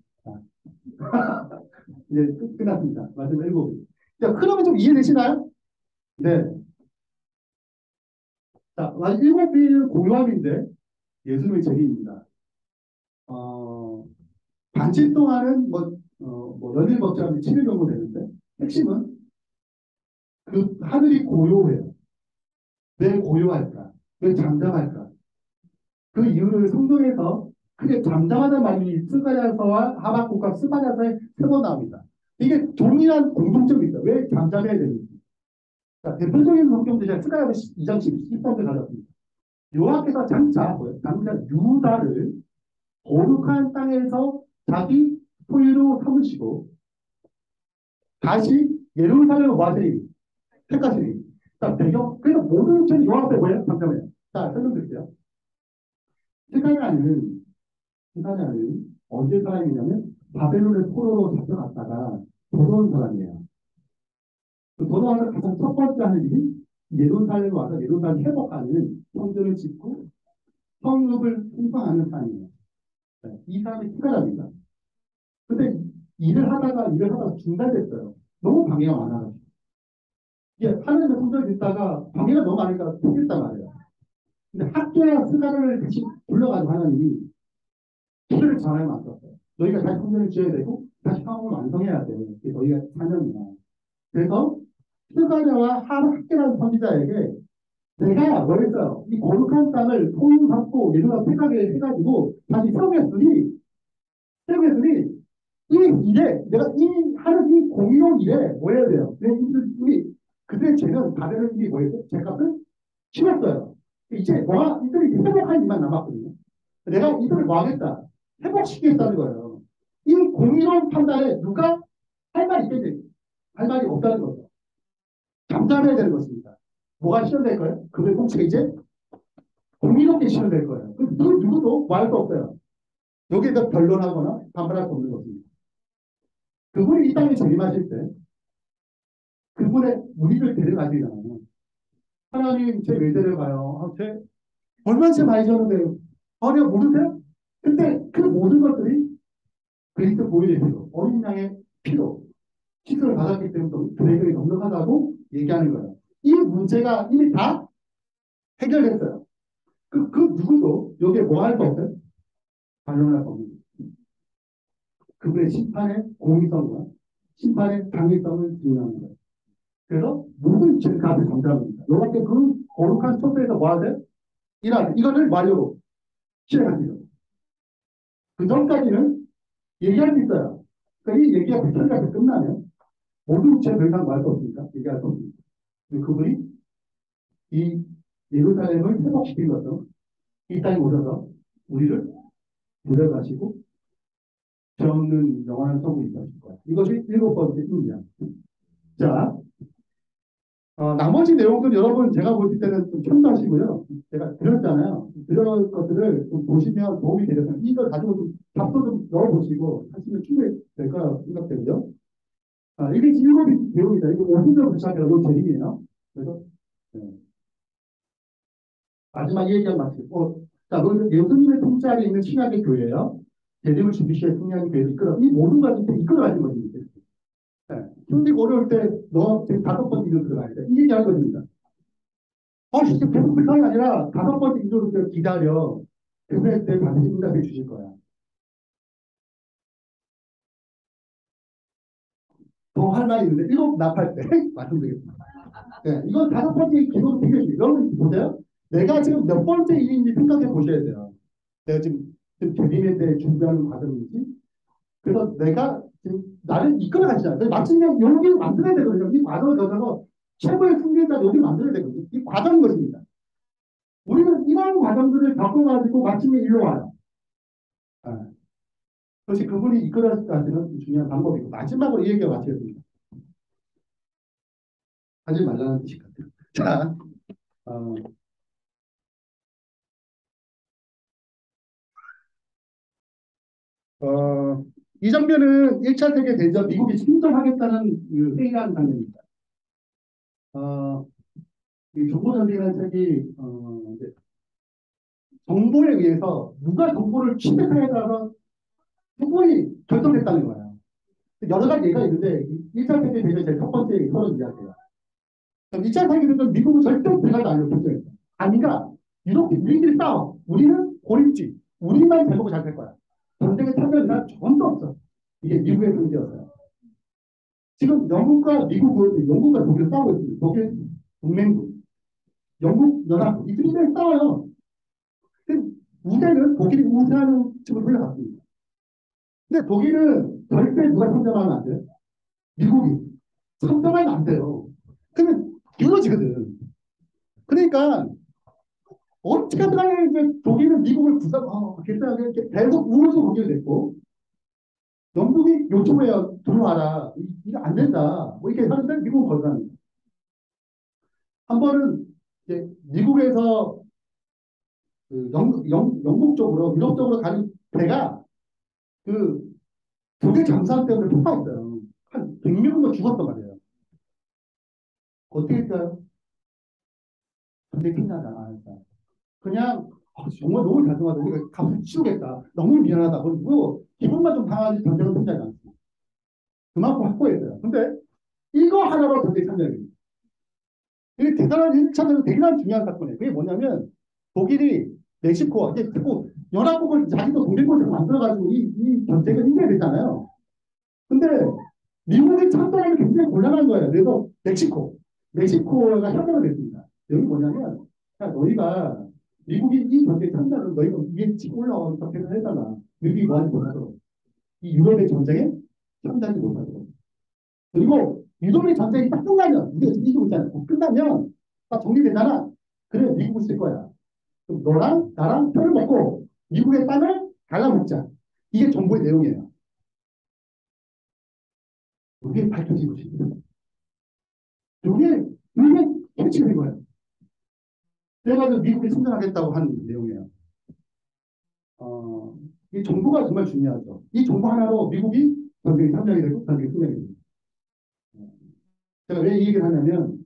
이제 끝났습니다. 마지막 일곱 개. 자, 흐름이 좀 이해되시나요? 네. 자, 일곱 개는 고요함인데, 예수님의 재미입니다. 반칠 동안은 연일 법정하면 7일 정도 되는데, 핵심은 그 하늘이 고요해요. 왜 고요할까? 왜 잠잠할까? 그 이유를 성경에서 크게 잠잠하다는 말이 스가랴서와 하박국과 스가랴서에 3번 나옵니다. 이게 동일한 공통점이 있어요. 왜 잠잠해야 되는지. 자, 대표적인 성경 제가 스가랴서 2장 13절 가졌습니다. 여호와께서 장차 유다를 거룩한 땅에서 자기 소유로 삼으시고 다시 예루살렘을 와드리 택하시니. 자, 그래서 모든 천이 여호와 앞에 뭐예요? 잠잠해요. 자, 설명드릴게요. 스가랴는 언제 사람이냐면 바벨론의 포로로 잡혀갔다가 돌아온 사람이에요. 돌아와서 가장 첫 번째 하는 일이 예루살렘 와서 예루살렘 회복하는 성전을 짓고 성읍을 풍성하는 사람이에요. 네, 이 사람이 스가랴입니다. 근데 일을 하다가 중단됐어요. 너무 방해가 많아가지고. 이게 하나님의 성전을 짓다가 방해가 너무 많으니까 포기했단 말이에요. 근데 학교와 스가랴를 다시 불러가지고 하나님이 기회를 전하게 만들었어요. 너희가 다시 성전을 지어야 되고 다시 성읍을 완성해야 돼. 이게 너희가 사명이야. 그래서 스가랴와 학계라는 선지자에게 내가 뭐랬어요? 이 거룩한 땅을 소유 삼고 예루살렘 택하게 해가지고 다시 세우겠으니 이 일에 내가 이 하는 이 공의로운 일에 뭐 해야 돼요? 이들이 그들의 죄는 바벨론 일이 뭐였어요? 죄값을 치렀어요. 이제 이들이 회복할 일만 남았거든요. 내가 이들을 뭐 하겠다? 회복시키겠다는 거예요. 이 공의로운 판단에 누가 할 말이 있겠지? 할 말이 없다는 거죠. 잠잠해야 되는 것입니다. 뭐가 실현될 거예요? 그의 통치가 이제 공의롭게 실현될 거예요. 그 누구도 뭐 할 수 없어요. 여기에 대해서 변론하거나 반발할 수 없는 것입니다. 그분이 이 땅에 재림하실 때 그분의 우리를 데려가시잖아요. 하나님 제 왜 데려가요? 제 얼마나 제 많이 졌는데요. 내가 모르세요? 근데 그 모든 것들이 그리스도 보혈의 피로, 어린 양의 피로 시술을 받았기 때문에 그에게 넉넉하다고 얘기하는 거예요. 이 문제가 이미 다 해결됐어요. 그 누구도 여기에 뭐 할 수 없어요? 반론할 수 없는 거예요. 그분의 심판의 공의성과 심판의 당위성을 증명하는 거예요. 그래서 모든 죄를 그 앞에 잠잠합니다. 여러분께 그 거룩한 처소에서 뭐 하세요? 이거를 완료로 실행하시죠. 그 전까지는 얘기할 수 있어요. 그러니까 이 얘기가 백혈까지 끝나면 모든 죄 더 이상 뭐 할 수 없으니까 얘기할 수 없습니다. 그분이 이 예루살렘을 회복시킨 것은 이 땅에 오셔서 우리를 데려가시고 죄 없는 영원한 성국이 되실 거예요. 이것이 일곱 번째 의미야. 자, 나머지 내용들 여러분 제가 보실 때는 좀 참고하시고요. 제가 드렸잖아요. 드린 것들을 좀 보시면 도움이 되겠어요. 이걸 가지고 좀 답도 좀 넣어보시고 하시면 충분히 될 거라고 생각되고요. 이게 일곱이 내용이다. 이거 5분으로 시작해서 재림이에요. 그래서 네. 마지막 얘기한 마치고 자, 그러면 예수님의 통치하에 있는 신약의 교회예요. 재림을 준비시에 승리하는 교회를 이끌어 이 모든 것을 이끌어가는 것입니다. 네. 힘들고 어려울 때 너 지금 5번째 인도 들어가야 돼. 이 얘기하는 것입니다. 진짜 계속 불쌍이 아니라 5번째 인도를 기다려. 그분의 때 반드시 응답해 주실 거야. 더 할 말이 있는데 일곱 납할 때 말씀드리겠습니다. 네, 이건 5번째 기도로 비교해주세요. 여러분 보세요. 내가 지금 몇 번째 일인지 생각해 보셔야 돼요. 내가 지금 재림에 대해 준비하는 과정인지. 그래서 내가 지금 나를 이끌어 가시잖아요. 마침내 여기를 만들어야 되거든요. 이 과정을 거쳐서 최고의 승리자 여기 만들어야 되거든요. 이 과정인 것입니다. 우리는 이러한 과정들을 겪어가지고 마침내 일로 와요. 그것이 그분이 이끌어가시는 중요한 방법이고 마지막으로 이 얘기가 마치겠습니다. 하지 말라는 뜻이 같아요. 자, 이 장면은 1차 세계대전 미국이 침공하겠다는 그 회의하는 장면입니다. 이 정보전쟁이라는 책이 이제 정보에 의해서 누가 정보를 취득하에 따라서 충분히 결정됐다는 거예요. 여러 가지 예가 있는데 1차 세계대전 제일 첫 번째 서론 이야기예요. 2차 세계대전 미국은 절대 들어가지 않으려고 결정했어요. 아니가 이렇게 우리끼리 싸워. 우리는 고립지. 우리만 잘 먹고 잘 될 거야. 전쟁에 참여할 사람 전도 없어. 이게 미국의 문제였어요. 지금 영국과 독일 싸우고 있습니다. 독일 동맹국, 영국 연합국 이 둘이 싸워요. 우대는 독일이 우세하는 측으로 흘러갔습니다. 근데 독일은 절대 누가 참전하면 안 돼요. 미국이 참전하면 안 돼요. 그러면 이루어지거든. 그러니까 어떻게 하든 이제 독일은 미국을 결단하게 계속 우호적 공격이 됐고 영국이 요청해요. 들어와라. 이게 안 된다. 뭐 이렇게 하는데 미국은 거절합니다. 한 번은 이제 미국에서 그 영국 쪽으로 유럽 쪽으로 가는 배가 그 독일 잠수함 때문에 폭파했어요. 한 100명은 죽었단 말이에요. 어떻게 했어요? 근데 끝나잖아. 그냥 정말 너무 죄송하다. 우리가 값을 치우겠다. 너무 미안하다. 그리고 기분만 좀 상하지 전쟁은 끝나지 않습니다. 그만큼 확보했어요. 근데 이거 하나로 전쟁 참전입니다. 이게 대단한 1차적으로 대단한 중요한 사건이에요. 그게 뭐냐면 독일이 멕시코 이제 자꾸 연합국을 자기도 동맹국을 만들어가지고 이 전쟁을 이겨야 되잖아요. 근데 미국이 참전하기 굉장히 곤란한 거예요. 그래서 멕시코가 협정을 했습니다. 여기 뭐냐면 너희가 미국이 이 전쟁에 참전을 너희가 위에 치고 올라와서 전쟁을 했잖아. 미국이 뭐하지 못하도록 이 유럽의 전쟁에 참전하지 못하도록. 그리고 유럽의 전쟁이 딱 끝나면 우리가 지금 이기고 있잖아. 끝나면 딱 정리되잖아. 그래 미국을 쓸 거야. 그럼 너랑 나랑 표를 먹고 미국의 땅을 갈라먹자. 이게 정보의 내용이에요. 이게 밝혀진 것입니다. 이게 캐치가 된 거예요. 그래가지고 미국이 승전하겠다고 하는 내용이에요. 이 정보가 정말 중요하죠. 이 정보 하나로 미국이 전쟁에 참여하게 되고 전쟁에 승리하게 됩니다. 제가 왜 이 얘기를 하냐면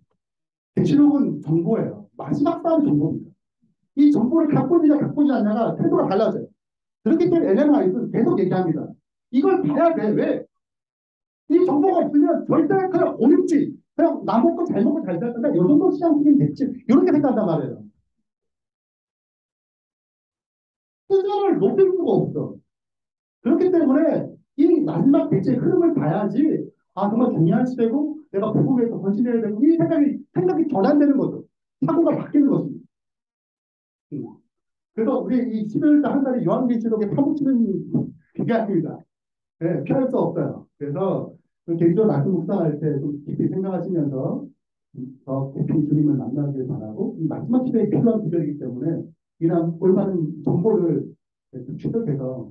대실록은 정보예요. 마지막 싸움은 정보입니다. 이 정보를 갖고 있느냐 갖고 있지 않냐가 태도가 달라져요. 그렇기 때문에 엘레나 하이트는 계속 얘기합니다. 이걸 봐야 돼. 왜? 이 정보가 없으면 절대 그냥 어렵지. 그냥 나 먹고 잘 먹고 잘 살다. 이 정도 시장 쓰면 됐지. 이렇게 생각한단 말이에요. 수준을 높일 수가 없어. 그렇기 때문에 이 마지막 대체의 흐름을 봐야지 정말 중요한 시대고 내가 복음에서 헌신해야 되고 이 생각이 전환되는 거죠. 사고가 바뀌는 것입니다. 그래서 우리 이 11월 한 달에 요한계시록에 파묻히는 게 아닙니다. 네, 피할 수 없어요. 그래서 개인적으로 말씀 묵상할 때 좀 깊이 생각하시면서 더 깊이 주님을 만나길 바라고 이 마지막 시대에 필요한 구절이기 때문에 이런 올바른 정보를 취득해서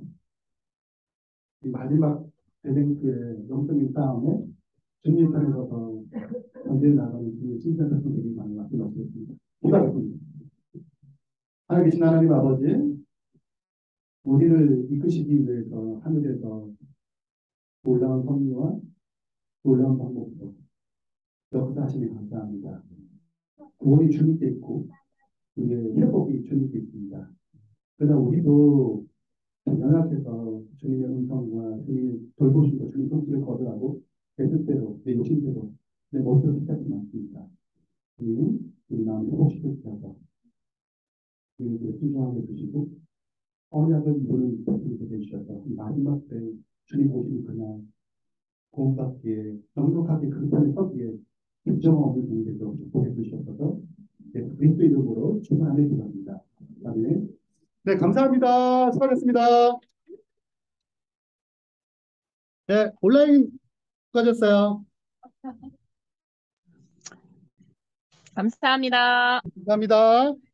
이 마지막 대행수의 영적인 싸움에 주님 편에서 더 전쟁에 나가는 주님의 칭찬 성들이 많이 말씀하셨습니다. 기도하겠습니다. 하나님 계신 하나님 아버지, 우리를 이끄시기 위해서 하늘에서 놀라운 섭리와 놀라운 방법으로 역사하시니 감사합니다. 구원이 주님께 있고 우리의 회복이 주님께 있습니다. 그러나 우리도 연약해서 주님의 음성과 주님의 돌보심과 주님의 손길을 거절하고 내 뜻대로, 내 욕심대로, 내 멋대로 택하지 않습니다. 주님, 우리 마음을 회복시켜주셔서 주님께 순종하게 해주시고 언약을 이루는 주님께 해주셔서 이 마지막 때 주님 오시는 그날 구원받기에 넉넉하게 그 편에 서기에 결정 없는 분들도 축복해 주시옵소서. 그리스도 이름으로 축원하며 기도합니다. 아멘. 네, 감사합니다. 수고하셨습니다. 네, 온라인 수고하셨어요. 감사합니다. 감사합니다.